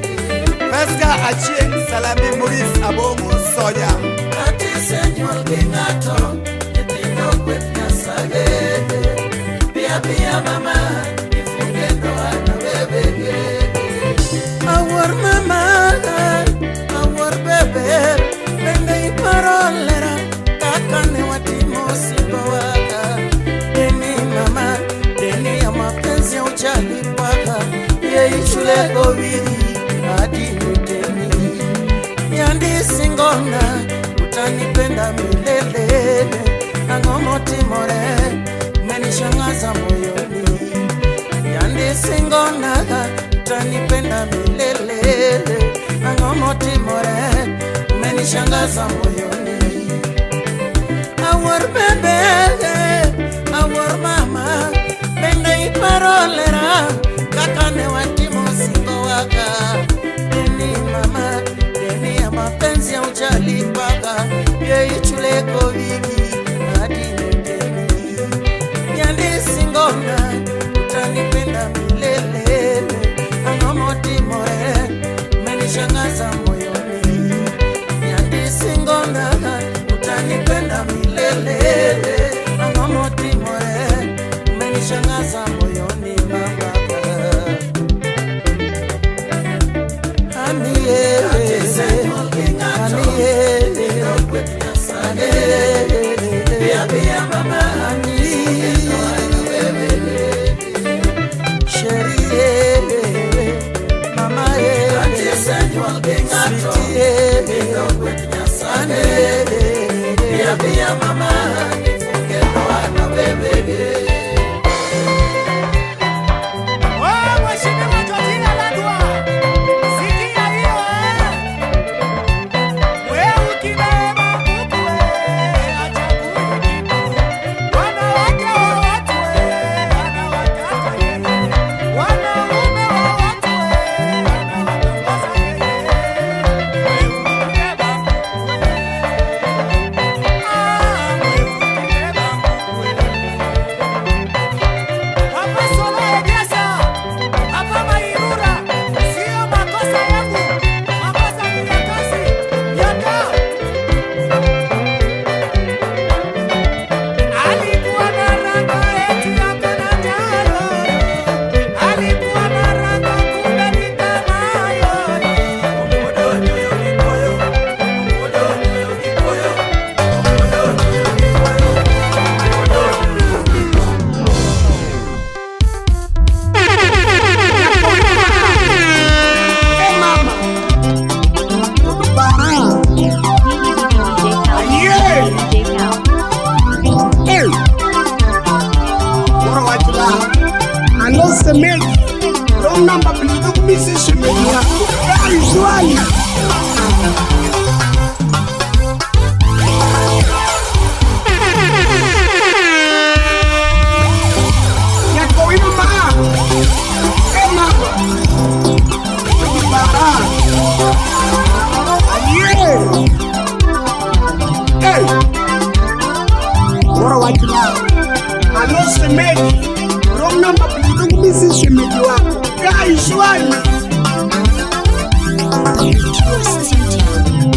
Pesca Achieng Salami Maurice Abomo Soya ati señor Ginato nitindo kwetnya sage Bia mama nifungendo ana bebe Our mama our bebe Bende iparolera kakane watimo sibowaga Deni mama mapenzi ya ujali paka Yeishule kovidi hadi mtemi Yandi singona utanipenda milele Angomoti more menishangaza moyoni Yandi singona utanipenda milele Angomoti more menishangaza moyoni Our baby, our mama Bende iparolera kakane watimo singo waka Deni mama, deni ya mapenzi ya ujali paka Yeichule kovigi hadi mtemi Yandi singona utanipenda milele Angomoti more menishangaza moyoni Yandi singona utanipenda milele Angomoti more menishangaza moyoni mama Bia mama sherie mama señor Ginato nitindo kwetnya sage Bia mama nifungendo ana bebe Wrong number, please. Don't miss it. Very usually. shemeji Rona mabudu kumisi shemeji wako Gai shwani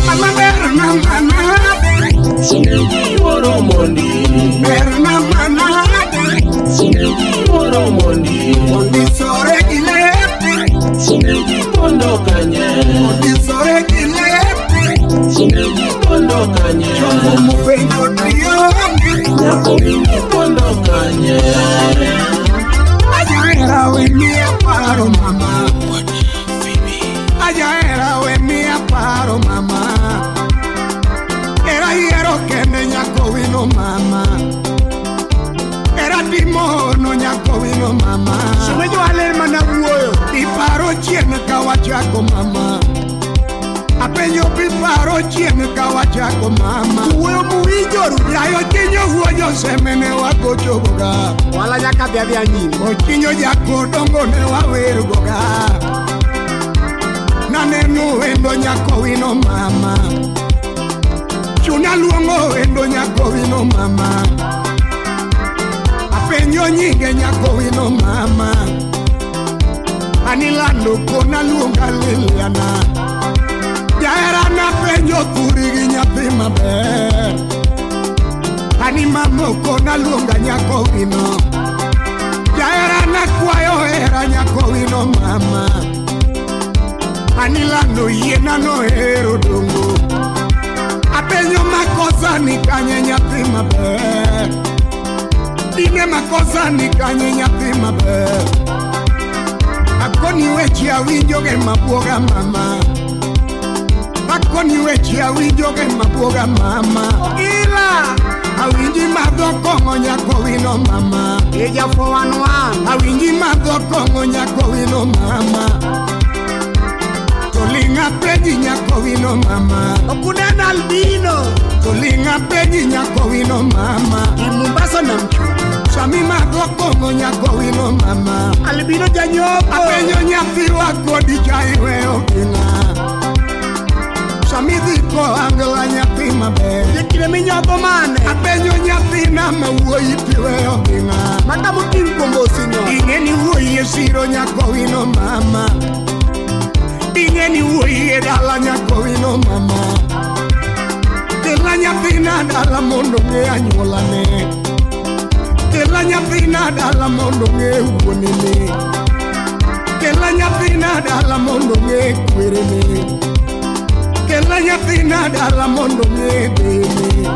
Mama berna manade Shemeji oromondi Berna manade Shemeji oromondi Mondi sore gilepe Shemeji kondo kanye Mondi sore gilepe Shemeji kondo kanye Chomo mupenyo triyonge Nyako wini kondo kanye Ajaera we mia paro mama Ajaera we mia paro mama Era hiero kene nyako wino mama Era timono nyako wino mama Shemeji wale mana uoyo Iparo chiene kawachako mama Apenyo piparo chiene kawachako mama Uoyo muijoru Yayo kinyo huoyo semene wako choboga Wala nyaka biabia nyimo Kinyo jako dongo ne waweru goga Nanenu endo nyako wino mama Chuna luongo endo nyako wino mama Apenyo nyinge nyako wino mama Anilando kona luonga Liliana Jaera na penyo kurigi nyapi maber Ani mamo kona luonga nyako wino Jaera na kwayo era nyako wino mama Anilando yena no hero dongo Apenyo makosa nikanye nyapi maber Dime makosa nikanye nyapi maber Akoni wechi awinjoge mabuoga mama Akoni wechi awinjoge mabuoga mama Ila awinji madhoko nyako wino mama Eja 411 Awinji madhoko nyako wino mama Tolinga peji nyako wino mama Okudena albino Tolinga peji nyako wino mama Imumbaso na mchu Sami madhoko nyako wino mama Albino janyoko Apenyo nyafi wako dijaiwe okina Sami dhiko angela nyafi mabe Yekile minyoko mane Apenyo nyafi na mewuo ipiwe okina Makamu kinkombo sinyo Ingeni uwe yesiro nyako wino mama Ingeni uwe dala nyako wino mama Kela nyafina dala mondo nge anyolane Kela nyafina dala mondo nge uonine Kela nyafina dala mondo nge kwerene Kela nyafina dala mondo nge dene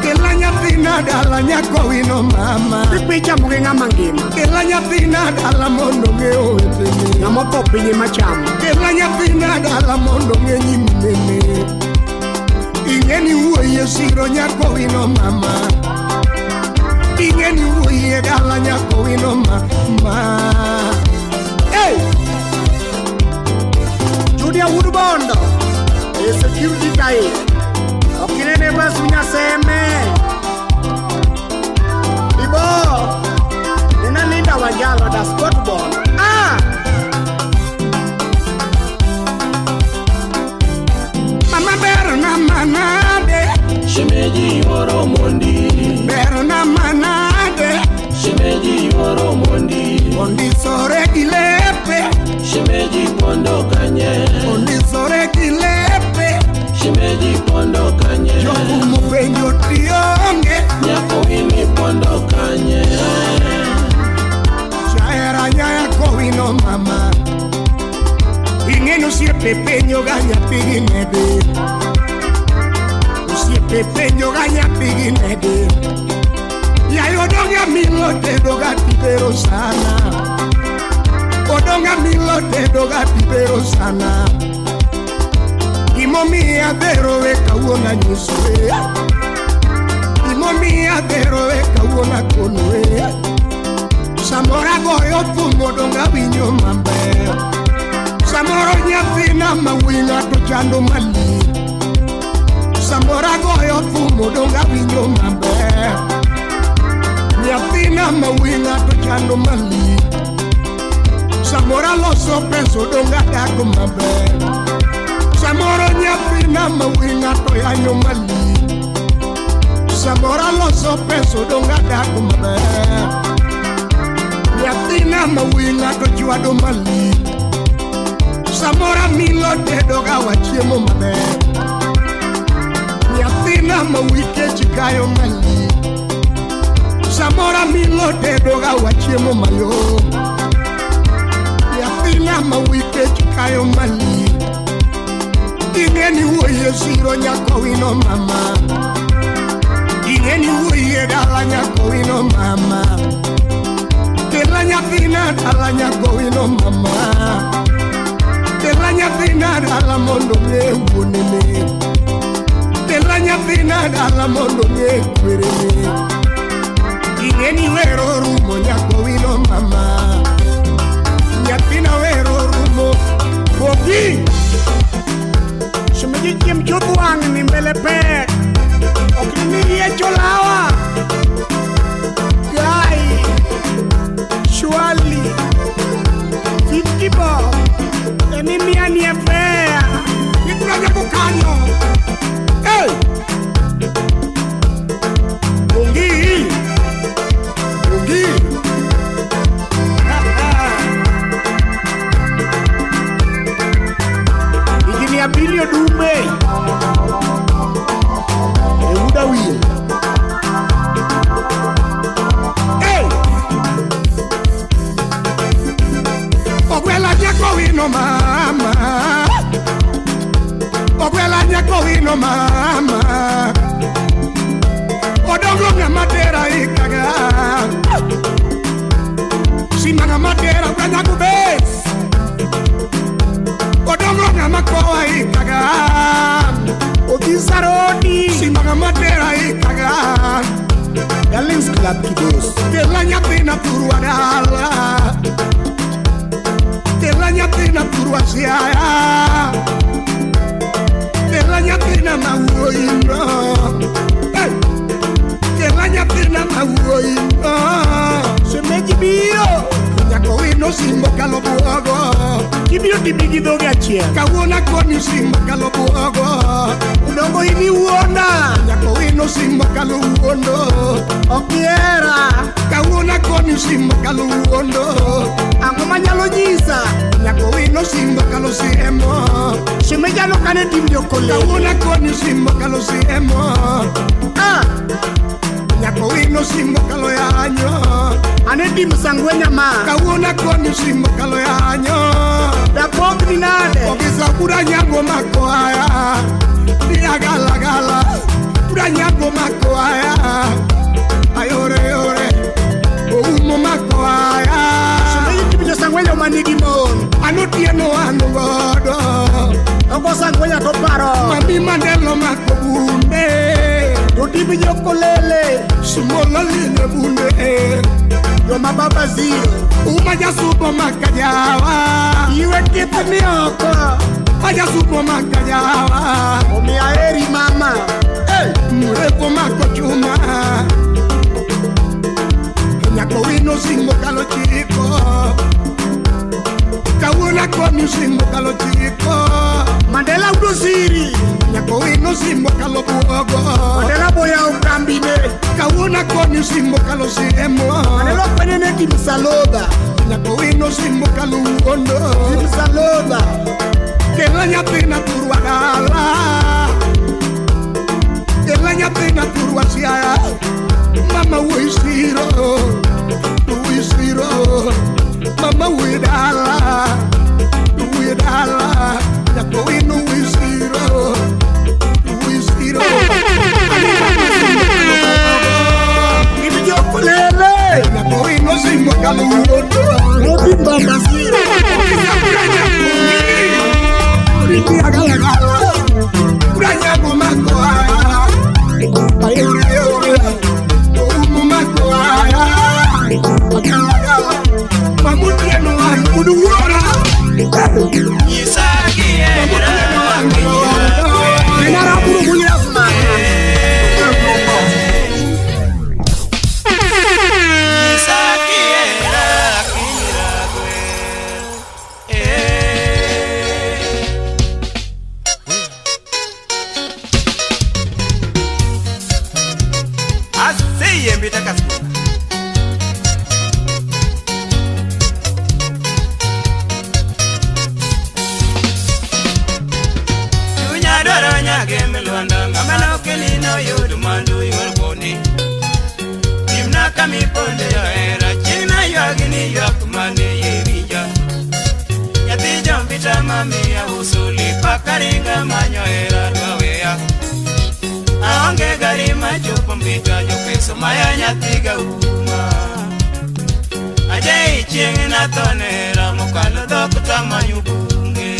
Kela nyafina dala nyako wino mama Pipicha mwenga mangima Kela nyafina dala mondo nge oetene Namopo pinye machamu Kela nyafina dala mondo nge nyimene Ingeni uwe yesiro nyako wino mama Ingeni uwe dala nyako wino mama Hey! Judia Woodbondo Security kai Okinene basu nyaseme Ibo Nina linda wajalo da sportball Mama berna manade Shemeji oromondi Berna manade Shemeji oromondi Mondi sore gilepe Shemeji pondo kanye Mondi sore gilepe Shemeji pondo kanye Joku mupenyo triyonge Nyako wini pondo kanye Shaera nyako wino mama Ingeni usiepe penyo ganya piginede Usiepe penyo ganya piginede Yayo donga milote doga tibero sana Odonga milote doga tibero sana Imomi adero weka uona nyuswe Imomi adero weka uona konwe Samora goyo fumo donga winyo mambe Samoro nyafina mawinga to chando mali Samora goyo fumo donga winyo mambe Nyafina mawinga to chando mali Samora loso peso donga dako mambe Samoro nyafina mawinga to yanyo mali Samora loso peso donga dako maber. Nyathina mawinga to chwado mali. Samora milo tedo ga wachiemo maber. Nyathina mawike chikayo mali. Samora milo tedo ga wachiemo mayo. Nyathina mawike chikayo mali. Ingeni woye siro nyako wino mama. Ingeni woye dala nyako wino mama. Tela nyathina dala nyako wino mama. Tela nyathina dala mondo nge wonene. Tela nyathina dala mondo nge kwerene. Ingeni wero rumo nyako wino mama. Nyathina wero rumo. Bogi Shumejiki mchubu wangi ni mbele pe. Okiniye cholawa Gai Shwali Fitibo Enimi aniefea Nikunaja kukanyo Hey Bungi Bungi Igini abilio dume Euda wheel. Hey! Ogwela nyako wino mama. Ogwela nyako wino mama. Odongo nga matera ikaga. Simanga matera wanya kubes. Odongo nga makoa ikaga. Odisarodi Simanga matera ikaga. Darlings Club kidos Tela nyathina turwa dala. Tela nyathina turwa siaya. Tela nyathina mawuoyino. Hey! Tela nyathina mawuoyino. Semeji biro Nyako wino simbo kalo buogo. Kibiro tibigi dhoge achiel. Kawuona koni simbo kalo buogo. Udongo ini uona. Nyako wino simbo kalo uondo. Okiera Kawuona koni simbo kalo uondo. Ango manyalo nyisa Nyako wino simbo kalo siemo. Shimejano kane timjo kole. Kawuona koni simbo kalo siemo. Nyako wino simbo kalo yanyo. Ane tim sangwe nyama. Kawuona koni simbo kalo yanyo. Da pok ni nade Ogisa pura nyago makoaya. Dia gala gala Pura nyago makoaya. Ayore yore Oumo makoaya. Shimei tibijo sangwe manigi mon. Ano tieno anu godo. Ogo sangwe ya toparo. Mami mandelo makobunde. Dodibi jokolele Sumola line bunde. Yoma baba zio Umaja supo makajawa. Iwe kipe mioko Aja supo makajawa. Omi aeri mama. Hey! Mrepo mako chuma. Nyako wino singo kalo chiko. Kawuona koni singo kalo chiko. Mandela udosiri Nyako wino simbo kalo buogo. Mandela boya ukambine. Kawuona koni simbo kalo siemo. Mandela kwenene timsaloba. Nyako wino simbo kalo uondo. Timsaloba Tela nyathina turwa dala. Tela nyathina turwa siaya. Mama wisiro Wisiro Mama widala Widala Nyako wino wisiro Wisiro Ibi jokulele Nyako wino simbo kalo uondo. Mobi mbamba ziro Uriti agala gala Ura nyago makoaya. Ayore ayore Oumo makoaya. Agala gala Mamutieno anu kudu wora. Yisaki era Nara buru bunya semana. Yisaki era ngamia usuli pakaringa manyo era dwawea aonge gari machopo mbita jopeso maya nyathiga uma aje chieng' na tonera mokalo dhok tamanyo bunge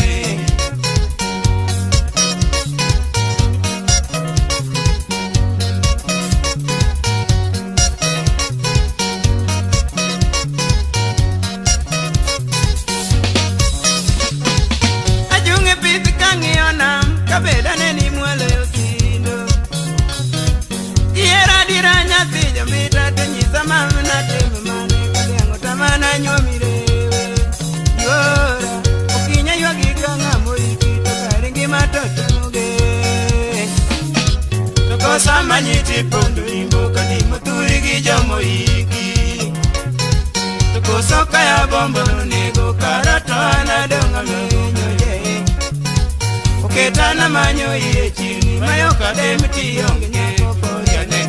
ajunge pith kang'iyo nam kabeda neni mwalo yosindo iera dira nyathi jomita to nyisa mamna timo mane kadhiang'o tamana nyomirewe yora okinya ywagi ka ng'amo iki to kare ngima to temoge to kosa manyiti pondo imbo kadimo turi gi jomo iki to koso kaya bombo nego karato anadonga menyo ye oketana manyo iye chini mayo kademiti yonge nyeko poriane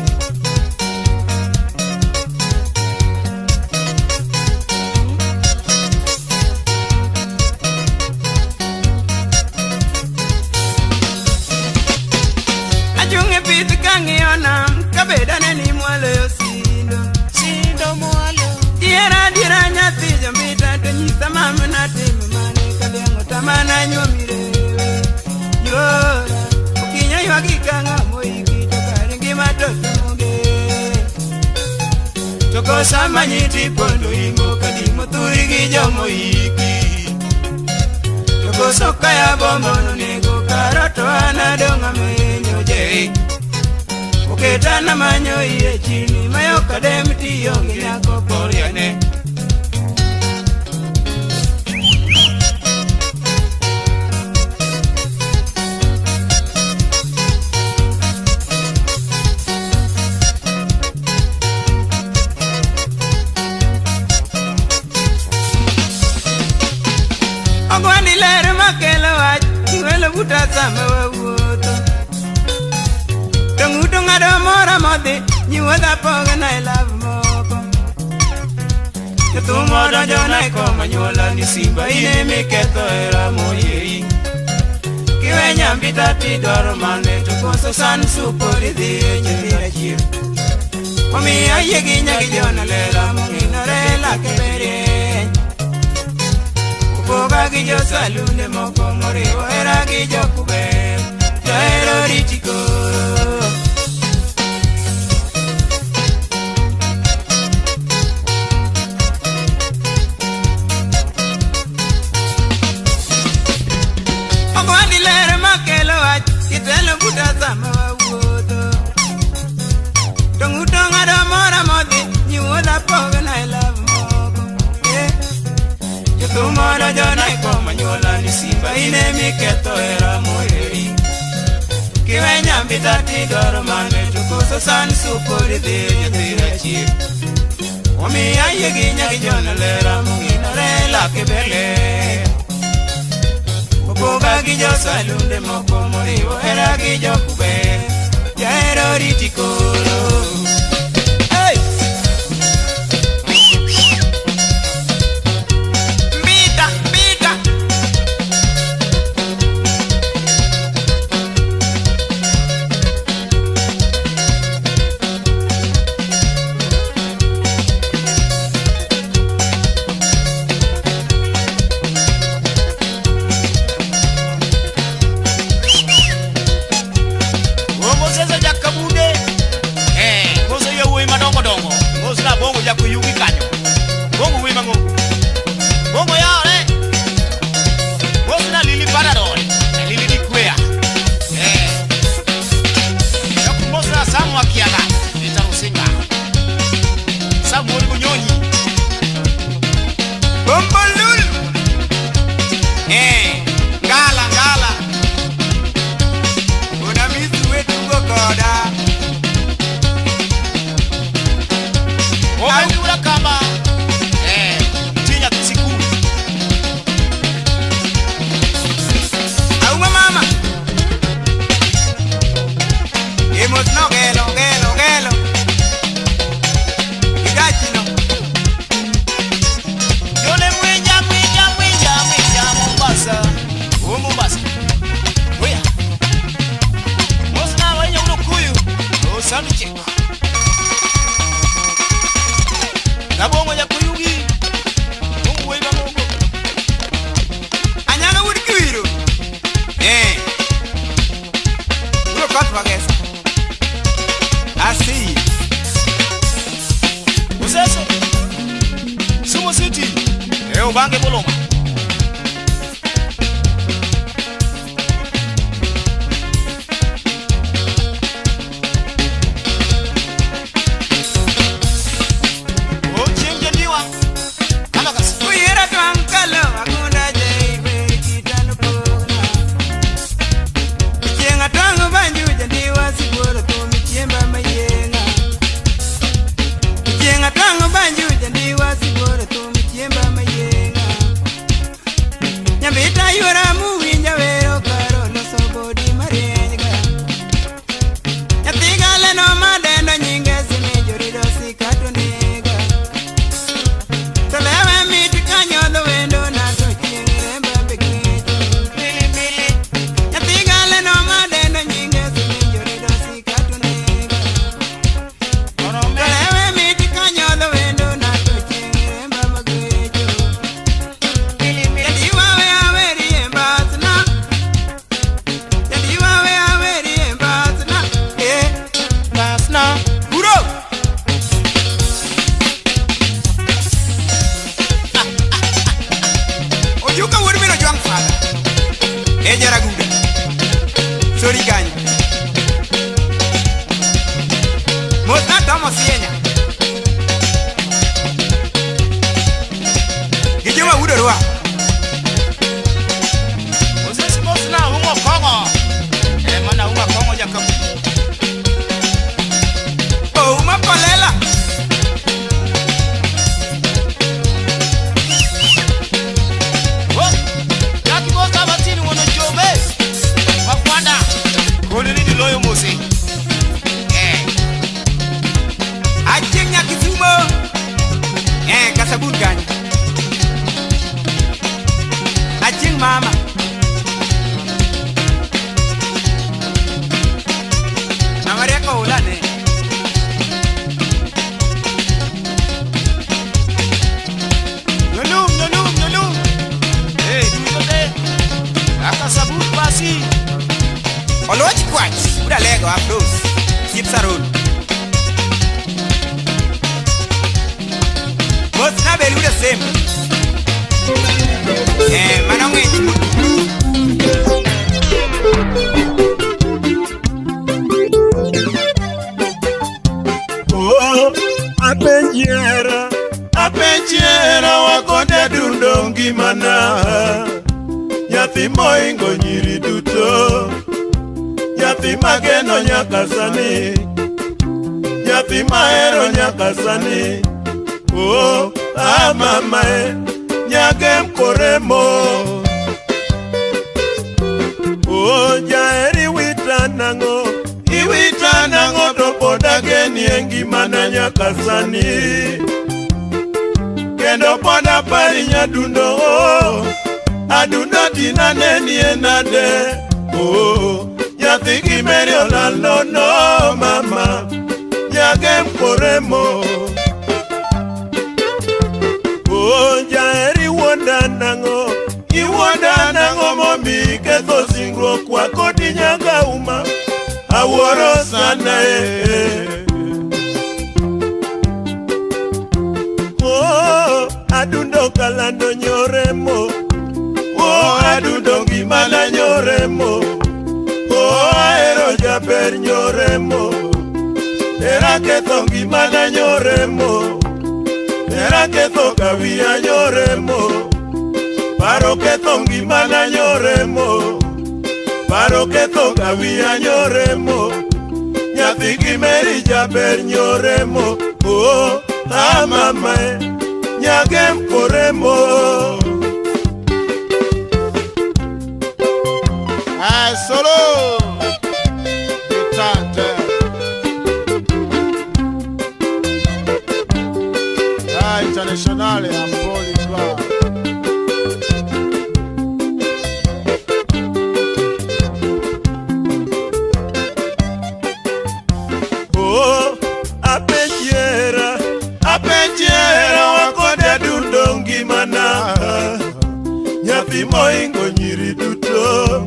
ajunge pith kang'iyo nam kabeda neni mwalo yosindo sindo mwalo iera dira nyathi jomita to nyisa mamna timo mane kadhiang'o tamana nyomirewe yora okinya ywagi ka ng'amo iki to kare ngima to temoge to kosa manyiti pondo imbo kadimo turi gi jomo iki to koso kaya bombono nego karato anadonga menyo je oketana manyo iye chini mayo kademiti yonge nyako poriane ogwani ler makelo wach ng'welo buta sama wawuotho to ng'uto ng'ado mora modhi nyiwodha pogna e lav moko to thumo donjona e koma nyuola ni simba ine miketho e ramo yei kiwe nyambita tidwaro mane to koso san supori dhi e nyithira chir omiyo ayie gi nyagi jona lela mong'inore lake berie Poga gi jo salune moko moriwo era gi jo kuber Jaero ritiko Ogwani lere makelo wach kitelo buta sama wawuotho to ng'uto ng'ado mora modhi nyiwodha pogna e lav moko Tumoro jona ikoma nyola ni simba ine miketho e ramo yei kiwe nyambita tidwaro mane to koso san supori dhi nyithira chir omiyo ayie gi nyagi jona lera mong'inore lake bele opoga gi jo salunde moko moriwo era gi jo kuber jaero ritikoro Abongo ya kuyugi. Mungu wega Mungu. Anyalo wud kiwiro. Uro kot magesa. Asi. Useso. Sumo City. Ubange boloma. Kuyera twankalo agunda jaibe kitano pona. Jenga twangu banju jandiwa siguro tumi chiemba mayenga. Jenga twangu banju jandiwa siguro tumi chiemba mayenga. Nyambita yura muwinja wero karo loso bodi marienga. Nyathiga leno madendo nyinge simejorido sikato nega. Telewe miti kanyodo wendo nato chiengre mbambe kicho. Nyathiga leno madendo nyinge simejorido sikato nega. Telewe miti kanyodo wendo nato chiengre mbambe kicho. Yadiwa we aweri embasna. Yadiwa we aweri embasna. Basna. Buro! Ojuka would be a young father. Ejaraguda. Sorry, Gang. Most not Thomas Yenya. Get you a wood or what? Useso mosna humo kongo. Mana humo kongo ya kabu. Oh, my palela. Yaki moka batini wono jobe. Wakwanda. Kodi ni loyo mosi. Ajeng yakisumo. Kasabut Gang. Ajeng mama. Namareko ulane. Nyolum. Duyote. Aka sabut basi. Olochi kwach. Uda lego afros. Keep sarun. Both na belu the same. Manonge. Apenjiera wakonde dundo ngimana. Nyathi moingo nyiri duto. Nyathi mageno nyaka sani. Nyathi mahero nyaka sani. Mamae nyagem koremo. Jaeri witanango. Iwitanango to podageni engimana nyaka sani. Kendo poda pari nyadundo. Adundo tinane ni enade. Nyathi gimeri olalo no mama. Nyagem koremo. Jaeri wonda nango. Iwonda nango momi ketho singruok kwa kodi nyaga uma. Aworo sana adundo kalando nyoremo. Adundo gimana nyoremo. Aero jaber nyoremo. Era ketho gimana nyoremo. Era ketho kawia nyoremo. Paro ketho gimana nyoremo. Paro ketho kawia nyoremo. Nyathi gimeri jaber nyoremo. Mamae nyagem koremo. Solo. Tante. Internationale a Polyglot. Apenjiera moingo nyiri duto.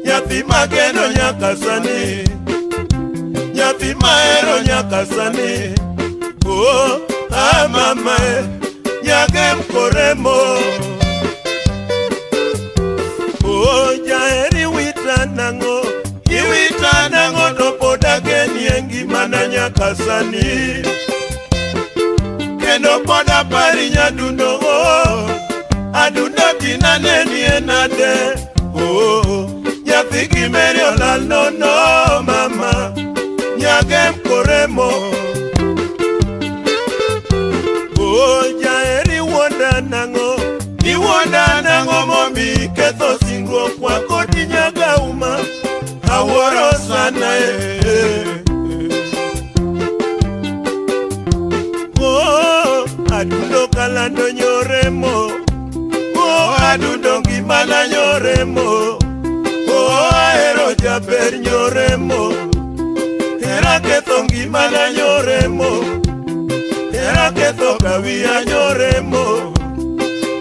Nyathi mageno nyaka sani, nyathi mahero nyaka sani. Oh, mama, nyagem koremo. Oh, jaheri wita nango, iwita nango to poda geni engi mana nyaka sani. Kendo poda pari nyadundo, oh, adundo tina neni enade. Oh, nyathi gimeri olal no mama, nyagem koremo. Oh, jaheri wonda nango, iwonda nango momi ketho singro kwa kodi nyaga uma. Aworo sana Oh, adundo kalando nyoremo. Oh, adundo ngimana nyoremo. Oh, aero jaber nyoremo. Era ketho ngimana nyoremo. Era ketho kawia nyoremo.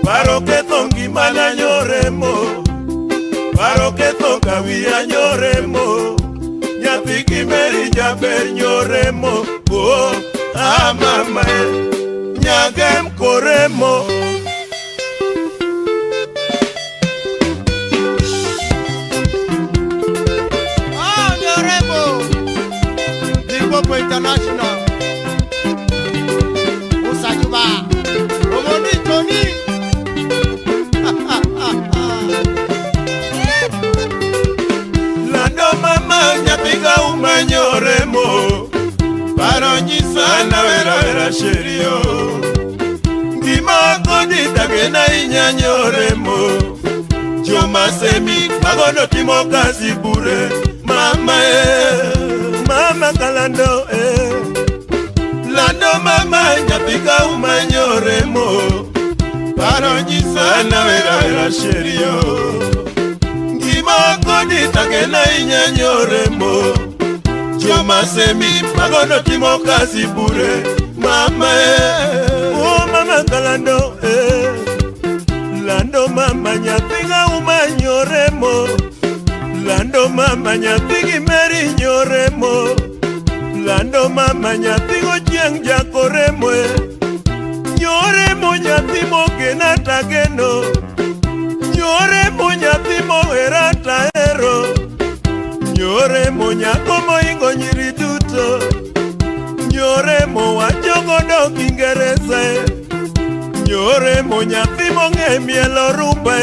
Paro ketho ngimana nyoremo. Paro ketho kawia nyoremo. Nyathi gimeri jaber nyoremo. Oh, mama, nyagem koremo. Nyoremo Limpopo International Usajuba Omoni Tony Lando mama nyapiga umanyoremo. Paro nyisana vera sherio. Ngima kodi tagena inyanyoremo. Joma semi magono timo kazi bure. Mama mama kalando Lando mama nyapiga umanyoremo. Paro nyisana vera sherio. Ngima kodi tagena inyanyoremo. Joma semi magono timo kazi bure. Mama oh mama kalando Lando mama nyapiga umanyoremo. Lando mama nyathi gimeri nyoremo. Lando mama nyathi gochieng jakoremo. Nyoremo nyathi mogena tageno. Nyoremo nyathi mohera tahero. Nyoremo nyako moingo nyiri duto. Nyoremo wacho godo Kiingereza. Nyoremo nyathi mong'e mielo rumba.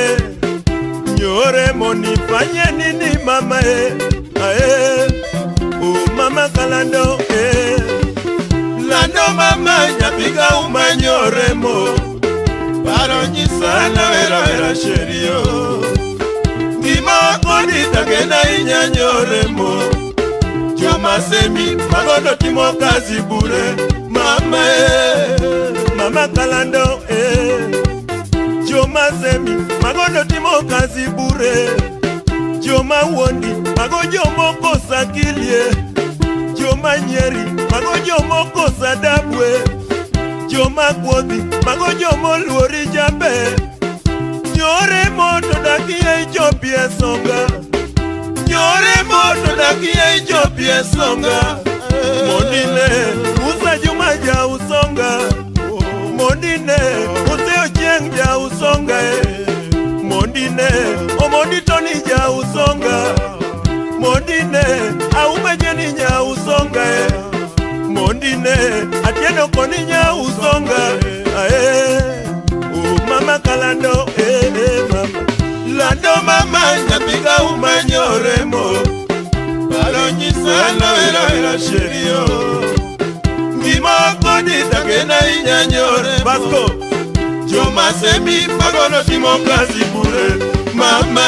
Nyoremo nifanye nini mama oh mama kalando Lando mama nyapiga umanyoremo. Paro nyisana vera sherio. Ngima kodi tagena inyanyoremo. Joma semi magono timo kazi bure. Mama mama kalando Joma semi magono timo kazi bure. Joma wondi magojo moko sakilie. Joma nyeri magojo moko sadabwe. Joma kwodi magojo moluori jabe. Nyoremo to dakie jopie songa. Nyoremo to dakie jopie songa. Mondine usa juma ja usonga. Mondine useo jeng ja usonga. Mondine omondi toni ja usonga. Mondine aume jeni ja usonga. Mondine atieno koni ja usonga. Oh mama kalando mama. Lando mama nyapiga umanyoremo. Paro nyisana vera sherio. Ngima kodi tagena inyanyore. Basko Joma semi magono timo kazi bure. Mama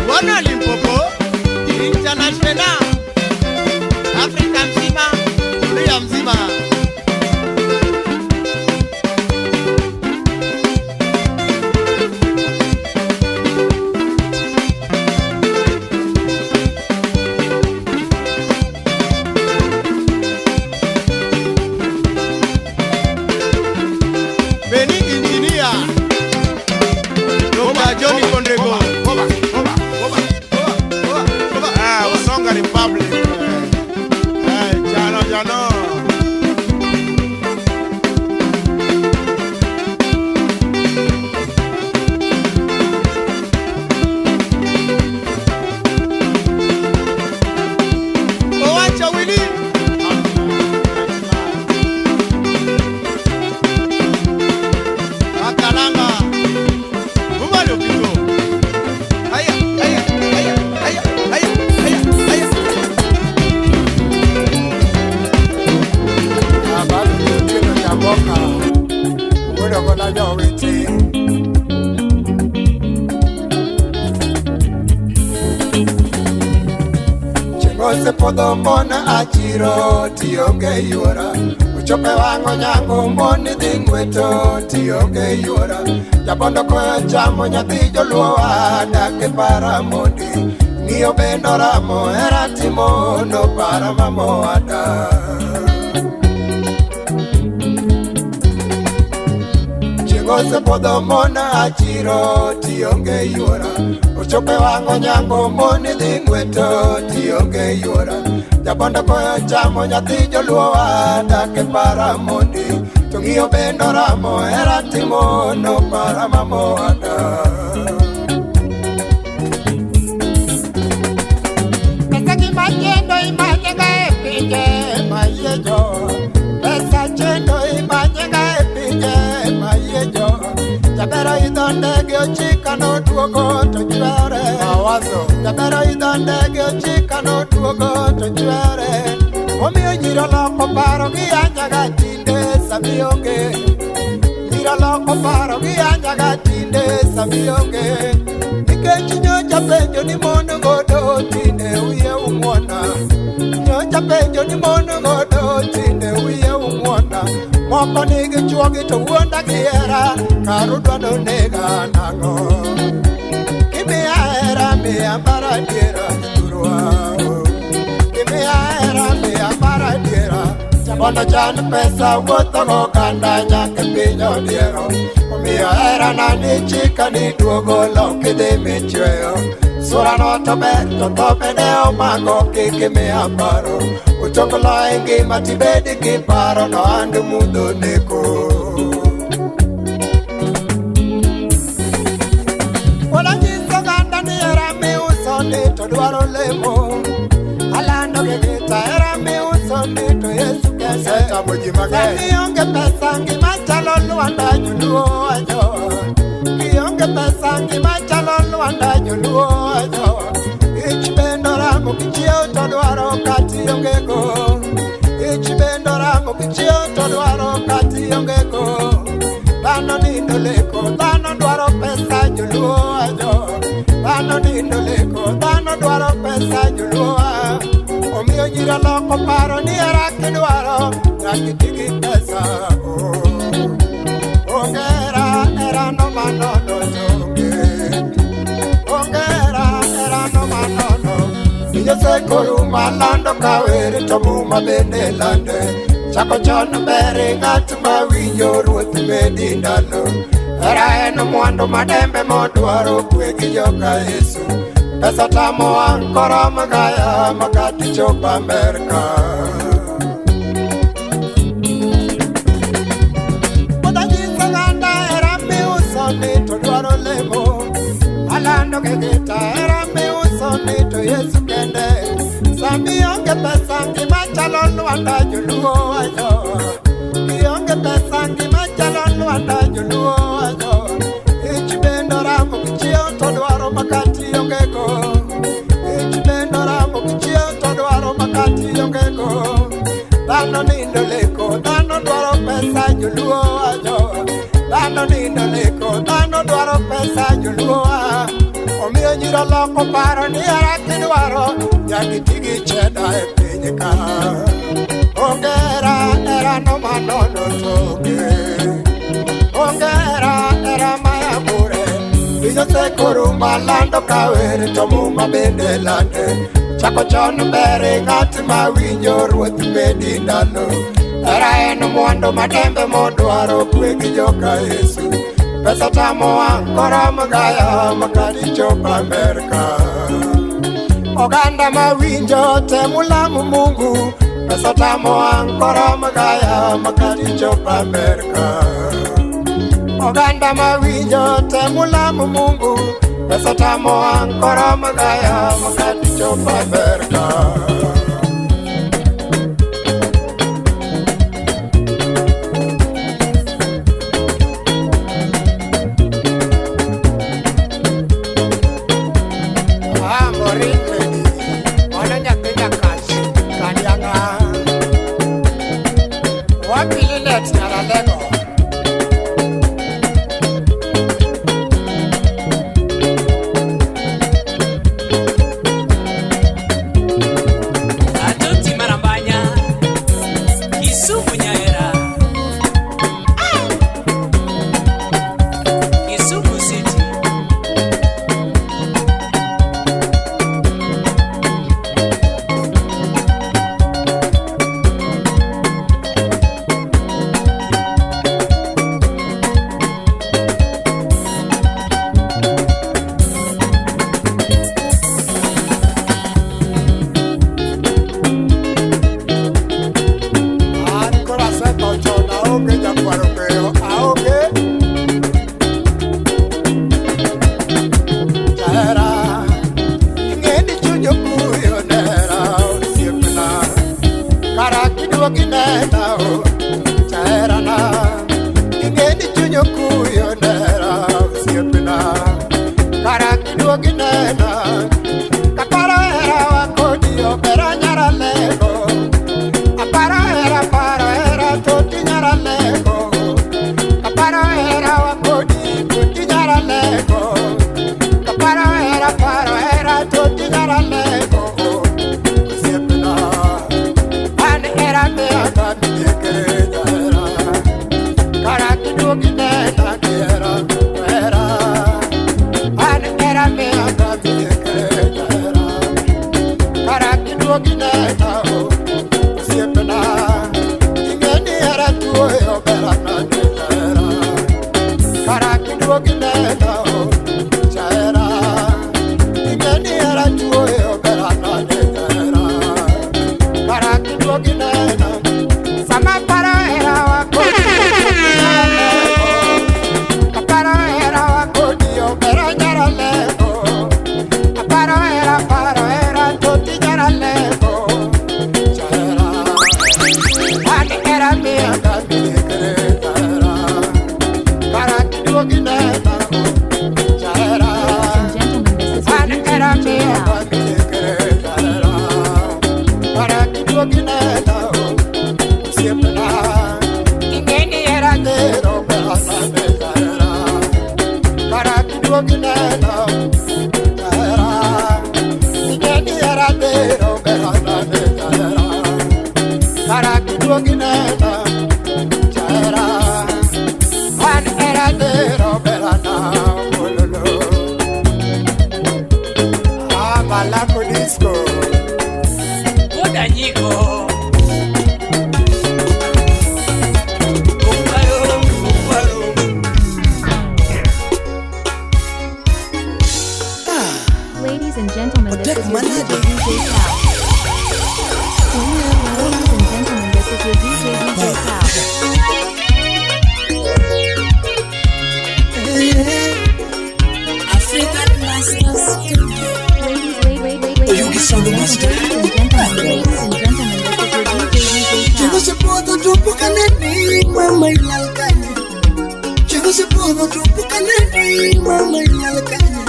Wana Limpopo International Afrika mzima, dunia mzima. Beni Engineer, Dr. Johnny Kondrego. Usonga Republic. Jano. Owacha Willy. Makalanga. Bumalo Pito. Aya. Chingose podho mona achiro tionge yuora uchope wango nyango moni dhi ng'weto tionge yuora jabondo koyo chamo nyathi joluowa dake para mondi ng'iyo bendo ramo hera timo no para mamoada Chingose podho mona achiro tionge yuora uchope wango nyango moni dhi ng'weto tionge yuora jabondo koyo chamo nyathi joluowa dake para mondi to ng'iyo bendo ramo hera timo no para mamoada pesa chendo imanyega e pinje mayejo pesa chendo imanyega e pinje mayejo jabero idho ndege ochika noduogo to chwere jabero idho ndege ochika noduogo to chwere omiyo nyiro loko paro gi anyaga tinde samionge nyiro loko paro gi anyaga tinde samionge nikech nyocha penjo ni mon godo tinde wiye umwona nyocha penjo ni mon godo tinde wiye umwona moko nigi chuogi to wuonda giera karu dwado nega nang'o kimiya hera miya mara diera turwa kimiya hera miya mara diera jabondo chan pesa wuotho go kanda nyaka piny odiero omiyo hera nani chika ni duogo loki dhi michweyo surano to ber to tho bende omako kik imiya paro uchokolo e ngima tibedi gi paro no and mudho neko Wala nyiso ganda ni hera miuso ni to dwaro lemo alando gi gita hera miuso ni to Yesu kese Sani onge pesa ngima chalo luanda nyuluo ajo Kionge pesa ngima chalo luanda nyuluo ajo Ich bendo ramo kichio to dwaro kati onge go Ich bendo ramo kichio to dwaro kati onge go Dhano nindo leko, dhano dwaro pesa nyuluo ajo Dhano nindo leko, dhano dwaro pesa nyuluo Omiyo nyiro loko paro ni hera kidwaro Nyaki tigi pesa Ongera era no manono jonge Ongera era no manono Sinyo sekoru malando kawere tomu mabende lande Chako chono bere ng'at mawinjo ruoth medi ndalo Hera en mwandu madembe modwaro kwe gi joka Yesu Pesa tamo ankora magaya makati chopa Amerika Poda jinsa ganda hera miuso ni to dwaro lemo Alando kegita hera miuso ni to Yesu kende Sami onge pesa ngima chalo luanda juluo ajo Kionge pesa ngima chalo luanda juluo ajo Ich bendo ramo kichio to dwaro makati onge go Ich bendo ramo kichio to dwaro makati onge go Dhano nindo leko, dhano dwaro pesa juluo ajo Dhano nindo leko, dhano dwaro pesa juluo Omiyo nyiro loko paro ni hera kidwaro Nyaki tigi cheda e pinye pinyka. Ongera era no manono toke. Ongera era maya bure. Bijo se kurumba lando kawere tomu mabende lande. Chako chon bere ngati mawinjo ruoth bedi ndalo. Era eno mwando matembe modwaro kwegi joka Yesu. Pesa tamo ankora magaya makadi chopa Amerika. Oganda mawinjo temulamu Mungu. Pesa tamo ankora magaya makadi chopa Amerika. Oganda mawinjo temulamu Mungu. Pesa tamo ankora magaya makadi chopa Amerika. Ladies and gentlemen, this is your DJ Cal. Ladies and gentlemen, this is your DJ Cal. African Masters Studio. Ladies and gentlemen, this is your DJ Cal. Chico se pudo trupucar en mamá y la calle. Chico se pudo trupucar en mamá y la calle.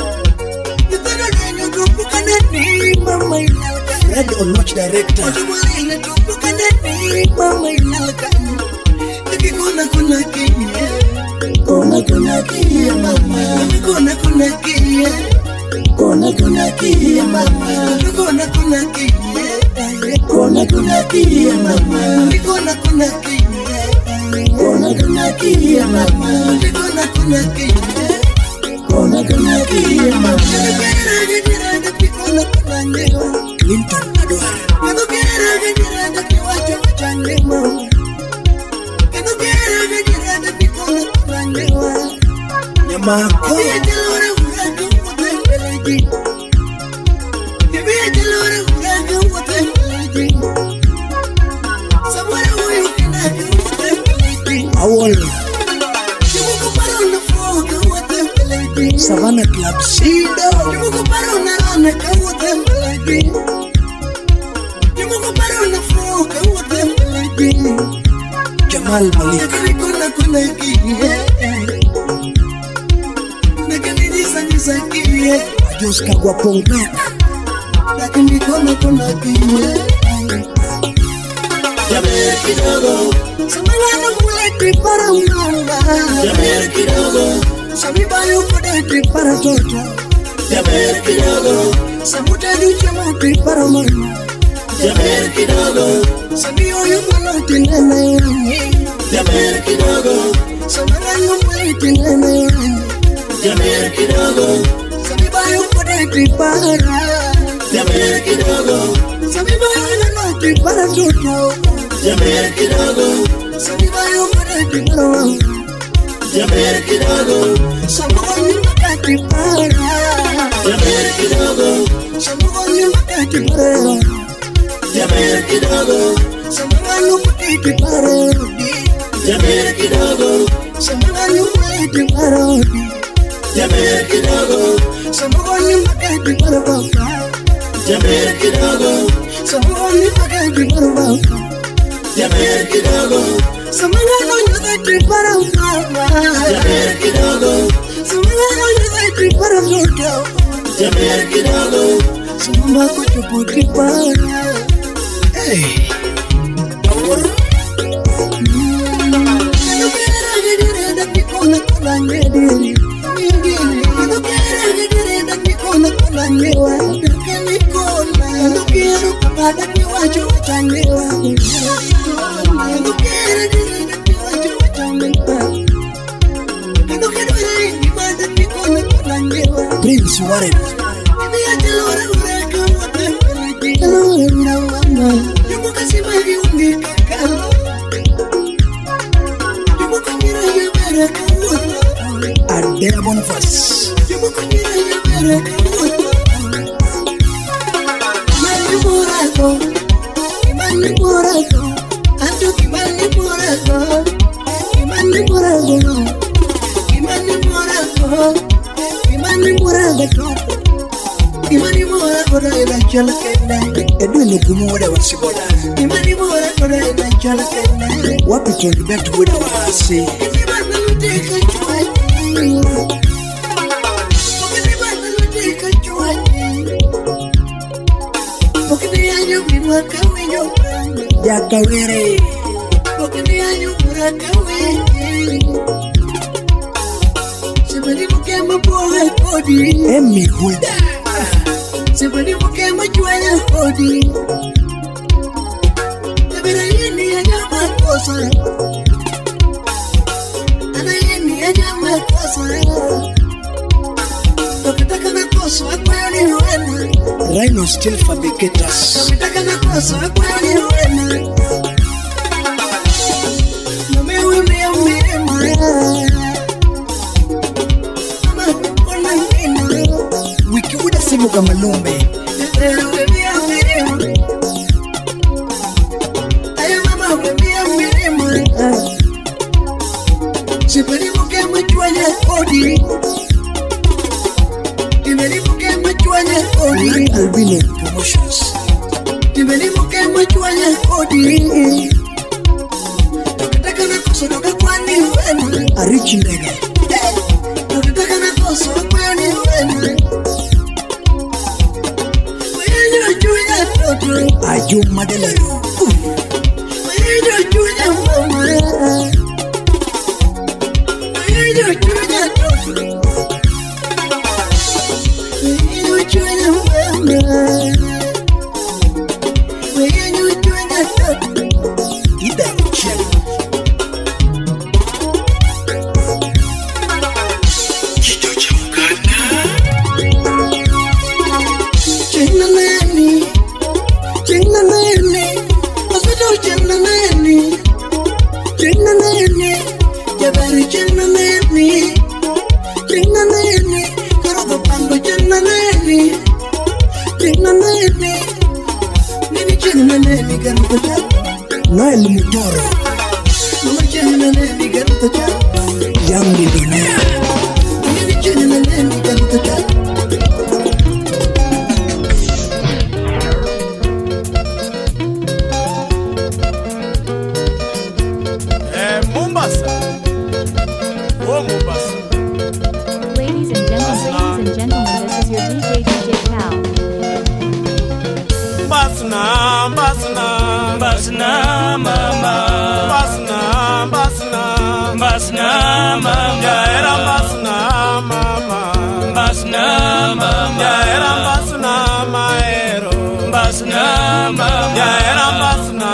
Yo te regaño trupucar en mamá y la calle. Red or Watch Director. Oye, guarina trupucar en mamá y la calle. De que kuna kiye. Kuna kiye mama. Kuna kiye. Kuna kiye mama. Kuna kiye. Kona kuna kie mama, kona kuna kie. Kona kuna kie mama, kona kuna kie. Kona kuna kie mama. Kona kuna nyewa. Clinton Adwar. Kano kera kiwacho chanema. Kano kera kona kuna nyewa. Nyamako. Jalora uraga utembeleji. Jalora uraga utembeleji. Samara huyu kinaga utembeleji. Awolo. Chimuko parona foga utembeleji. Savannah Club Sido. Chimuko parona rana ka utembeleji. Chimuko parona foga utembeleji. Jamal Malik. Kona kuna kie. Ajus kagwa pongpek lakini kona kie. Jaber kidogo samana muleti para mama. Jaber kidogo samibayo kudeti para toto. Jaber kidogo samuta duche muti para mama. Jaber kidogo samiyo yumaloti nene wangi. Jaber kidogo samana muleti nene wangi. Jaber kidogo samibayo kudeti para. Jaber kidogo samibayo nanoti para toto. Jaber kidogo samibayo kudeti para. Jaber kidogo samugoni makati para. Jaber kidogo samugoni makati para. Jaber kidogo samugani kudeti para. Jaber kidogo samugani kudeti para. Jaber kidogo samugoni makati para baba. Jaber kidogo samugoni makati para baba. Jaber kidogo samugani makati para mama. Jaber kidogo samugani makati para mtoto. Jaber kidogo samugani kuchuputi para. Hey aworo kona kuna ngediri. Kona kuna nyewa. Kano kero kabada kiwacho changewa. Kano kero kiwacho changewa. Kano kero kibada kona kuna nyewa. Prince Warren. Ibi ajalora ureka watembeleji. Jalora urawama. Yuko kasimagi ungika kalo. Yuko kamira yubere kawo. Adela Boniface. Yuko kamira yubere kawo. Imani Morago, Anto Imani Morago, Imani Morago, Imani Morago, Imani Morago, Imani Morago, ila chala kenda. Edwin kumuoda wasiboda. Imani Morago, ila chala kenda. Wapi toni betu wada wasi. Imani luteka chuani. Imani luteka chuani. Pokini anyo mwaka winyo Jakawere. Pokini anyo mwaka winyo Sebani mukema pohe kodi. Emi Hulda. Sebani mukema juanya kodi. Sebera yeni anyama kosa. Ana yeni anyama kosa. Tokitaka na kosa kwa ni wena. Rhino Steel Fabricators. Tokitaka na kosa kwa ni wena. Numewe mea Mama kuna nina. Wiki uda simu kama lumbe. Aya mama mea Siperi muke mchuanya kodi. Kimeli muke mchuanya kodi. Albino Promotions. Kimeli muke mchuanya kodi. Tokitaka na koso doka kwani wena. Arichi ndege. Tokitaka na koso kwani wena. Wena juya toto. Aju Madelero. Wena juya mama. Wena juya toto. Wena juya mama. Noel Mutoro, young millionaire. Mombasa. Oh, Mombasa. Ladies and gentlemen, this is your DJ Cal. Basna, Basna, Basna, mama. Basna, Basna, Basna, mama. Jaira Basna, mama. Basna, mama. Jaira Basna, maero. Basna, mama. Jaira Basna,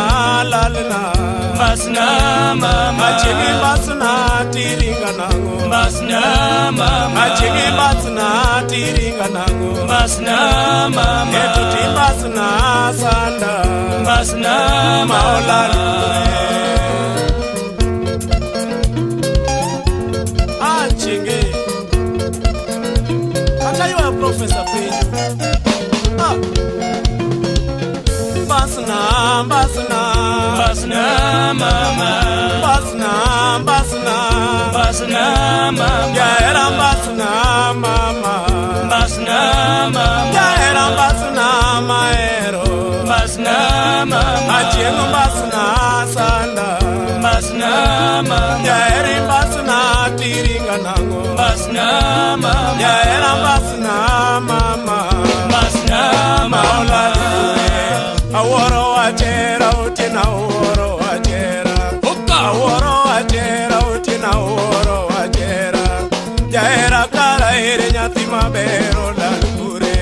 lalna. Basna, mama. Achigi Basna, tiringa nango. Basna, mama. Achigi Basna, tiringa nango. Basna, mama. Etuti Basna, sanda. Basna, maolani. Achigi. Hata you are Professor Pedro. Basna, Basna, Basna, mama. Basna, Basna, Basna, mama. Jaira Basna, mama. Basna, mama. Jaira Basna, maero. Basna, mama. Achieng Basna, sanda. Basna, mama. Jairi Basna, tiringa nango. Basna, mama. Jaira Basna, mama. Basna, mama. Aworo wachera utina aworo wachera. Aworo wachera utina aworo wachera. Jaera kara ere nyati mabero lalkure.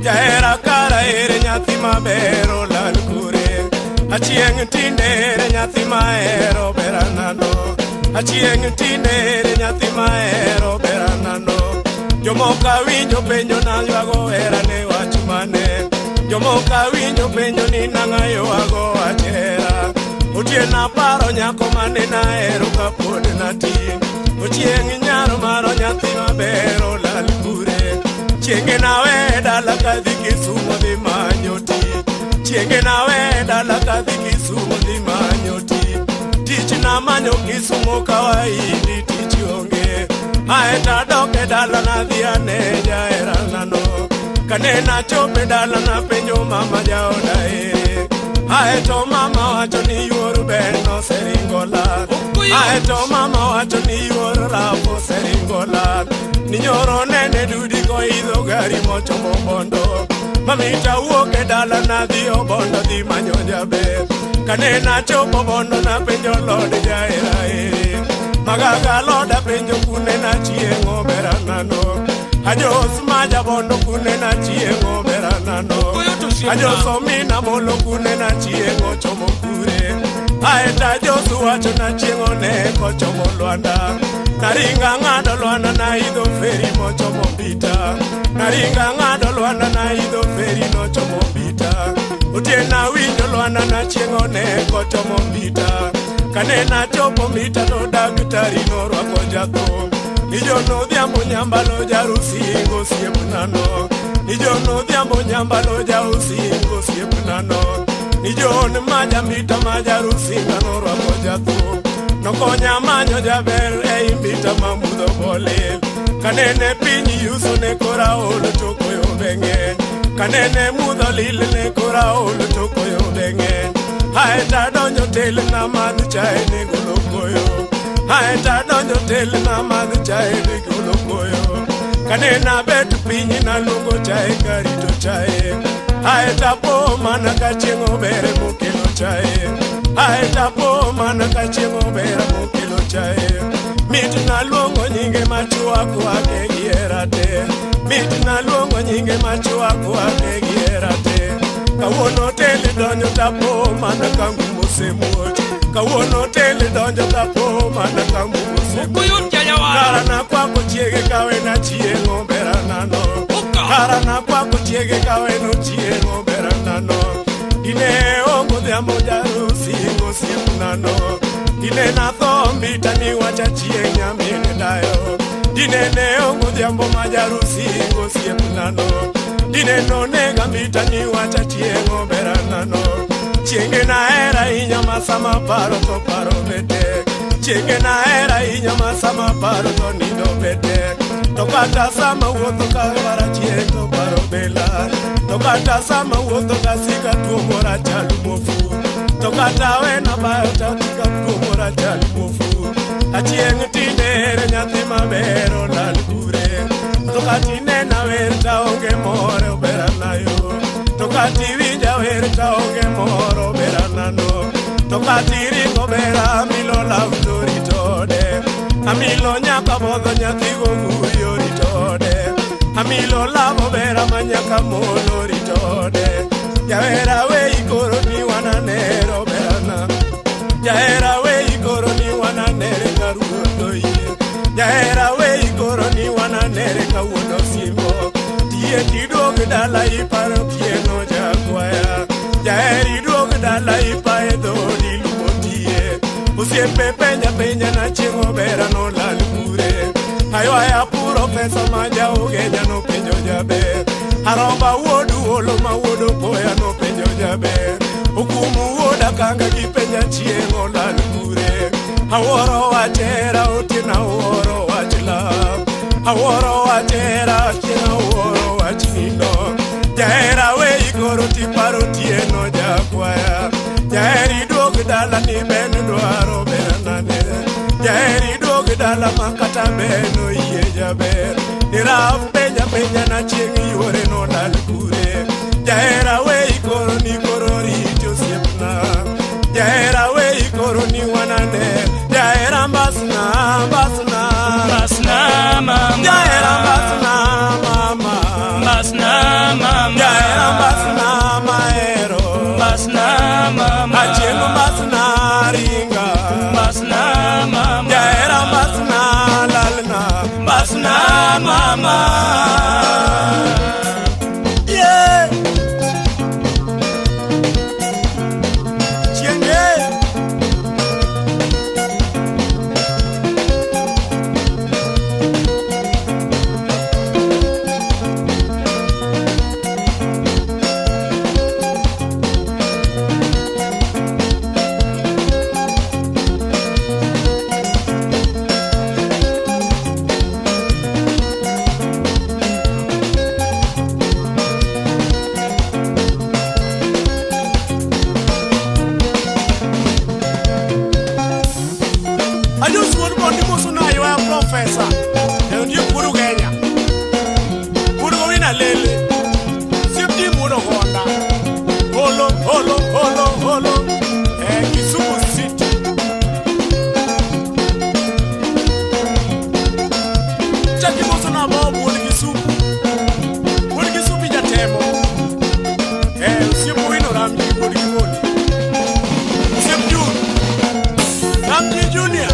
Jaera kara ere nyati mabero lalkure. Achieng tindere nyati maero beranano. Achieng tindere nyati maero beranano. Jomoka winjo penjo na ywago erane wachmane. Jomoka winjo penjo ni nangayo ago achera. Utiena paro nyako mane na ero kapod na tin. Utieng nyaro maro nyathi mabero lalkure. Chienge na weda laka dhiki sumo di manyoti. Chienge na weda laka dhiki sumo di manyoti. Tich na manyo kisumo kawaidi tich onge. Aeta doke dala na dhiane jaera nano. Kanena chope dala na penjo mama jaoda ere. Aeto mama wacho ni yuoru beno seringola. Aeto mama wacho ni yuoru rapo seringola. Ninyoro nene dudi ko idho gari mochomo bondo. Mamita uoke dala na dhio bondo dhi manyo jaber. Kanena chopo bondo na penjo lode jaera ere. Magaga loda penjo kune na chieng' oberanano. Ajos maja bondo kune na chieng' oberanano. Ajos omina bolo kune na chieng' ochomo kure. Aeta jos wacho na chieng' oneko chomo Lwanda. Naringa ng'ado Lwanda na idho feri mochomo Mbita. Naringa ng'ado Lwanda na idho feri nochomo Mbita. Otiena winjo Lwanda na chieng' oneko chomo Mbita. Kanena chopo Mbita no daktari norwako jatho. Ijono dhiambo nyambalo jarusi gosiep nano. Ijono dhiambo nyambalo jarusi gosiep nano. Ijon maja Mbita majarusi nano rwako jatho. Nokonya manyo jaber ei Mbita mamudho bolil. Kanene piny yuso ne kora olo toko yo beng'en. Kanene mudho lil ne kora olo toko yo beng'en. Aeta donjo tel na madh chae ne golo koyo. Aeta donjo tel na madh chae ne golo koyo. Kanena bet piny na luongo chae karito chae. Aeta po mana ka chieng' obere mokelo chae. Aeta po mana ka chieng' obere mokelo chae. Mit na luongo nyinge machwako ake gierate. Mit na luongo nyinge machwako ake gierate. Kawuono tele donjo tapo mana ka ngumo semuoch. Kawuono tele donjo tapo mana ka ngumo semuoch. Kara na kwako chiege kawe na chieng' oberanano. Kara na kwako chiege kawe no chieng' oberanano. Ine ongo dhiambo jarusi gosiep nano. Ine na tho Mbita ni wacha chieng' nyamine dayo. Ine ne ongo dhiambo majarusi gosiep nano. dineno nega mitani wacha tiengo beranano chienge na era inyama sama paro to paro bete chienge na era inyama sama paro to nido bete to kata sama wuotho ka para chiento paro bela to kata sama wuotho ka sika tuo mora chalu mofu to kata wena bayo ta sika tuo mora chalu mofu achieng tinere nyathi mabero lal kure to katine na werta onge more oberanayo to katiwinja werta onge more oberanano to katiringo bera milo lautori tode amilo nyaka bodho nyathi goguyo ritode amilo lavo bera manyaka molo ritode jawera wei koro ni wananero berana jawera wei koro ni wananere karuodo iye jawera wei koro ni wananere kawuono simbo tie tiduog dala iparo tieno jakwaya jaheri duog dala ipae dhodi lumo tie osiepe penya penya na chieng' obera no lal kure ayuaya puro pesa ma jaogenya no penjo jaber aromba wuodu olo ma wuodo poya no penjo jaber okumu wuoda kanga gi penya chieng' olal kure aworo watera otina aworo wachla aworo watera chieng' aworo wachnindo jahera wei koro tiparo tieno jakwaya jaheri duog dala ni ben dwaro beranane jaheri duog dala makata beno iye jaber iraf penya penya na chieng' yore no lal kure jahera wei koro ni koro rito siepna jahera wei koro ni wanane jahera mbasna mbasna mbasna mama jahera mbasna mama mbasna mama jahera mbasna maero mbasna mama achieng' mbasna ringa mbasna mama jahera mbasna lalna mbasna mama yeah chienge Professor, and you put Uganda. Put in a lele. Simply Mudo Honda. Holo, holo, holo, holo. And Kisumu City. Jackie was on about Woodgisup. Woodgisup in a table. And Simuino Ramji Woodgimon. Sim June. Ramji Junior.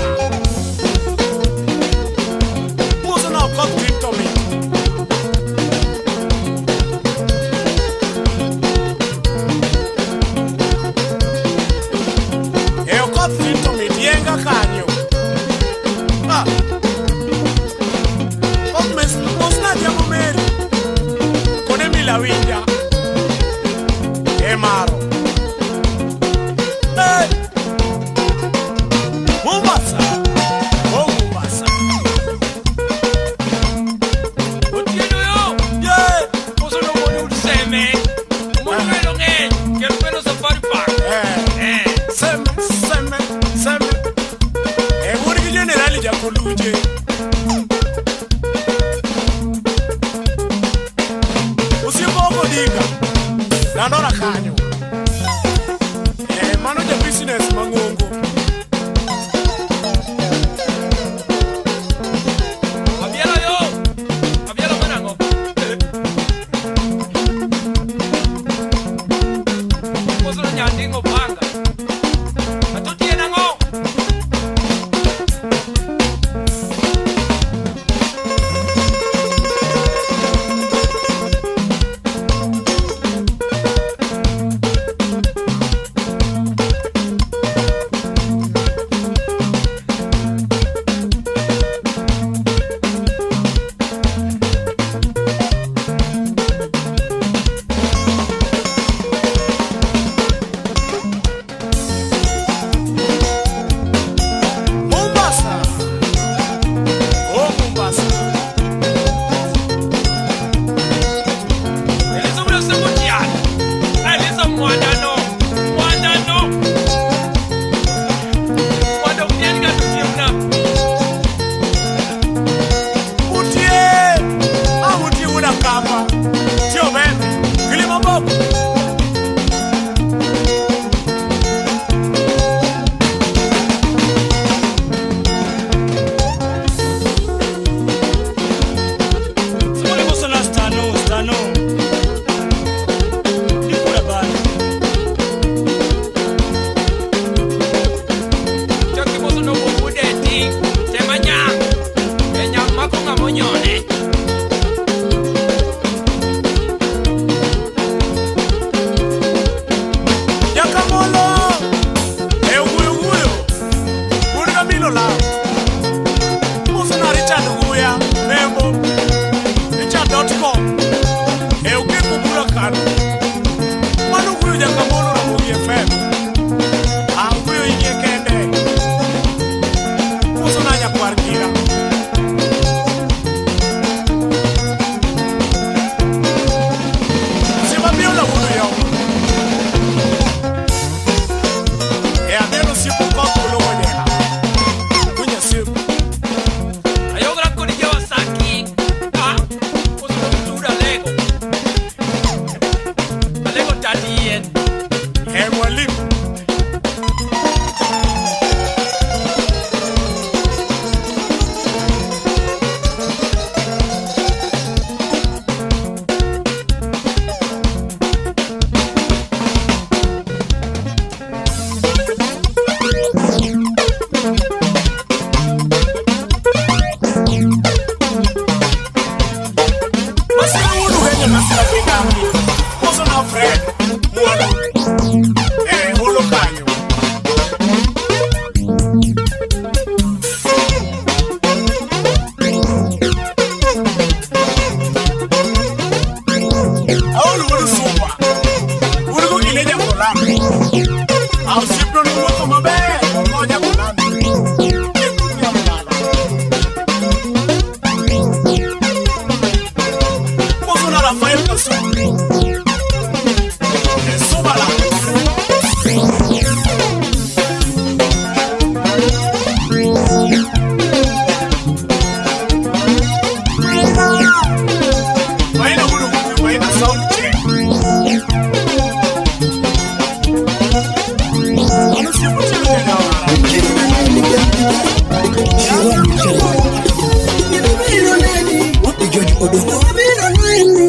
Odongo abiro nani,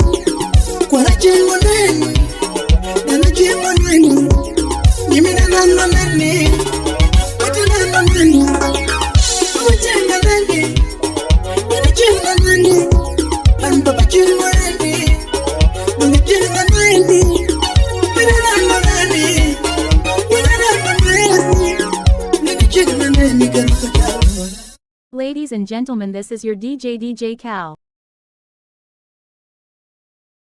kwara chengo nani, nana chengo nani, nimina nana nani, wate nana nani, wachenga nani, nana chenga nani, anbaba chengo nani, nana chenga nani, mina nana nani, mina nana nani, nana chenga nani, karuka. Ladies and gentlemen, this is your DJ Cal.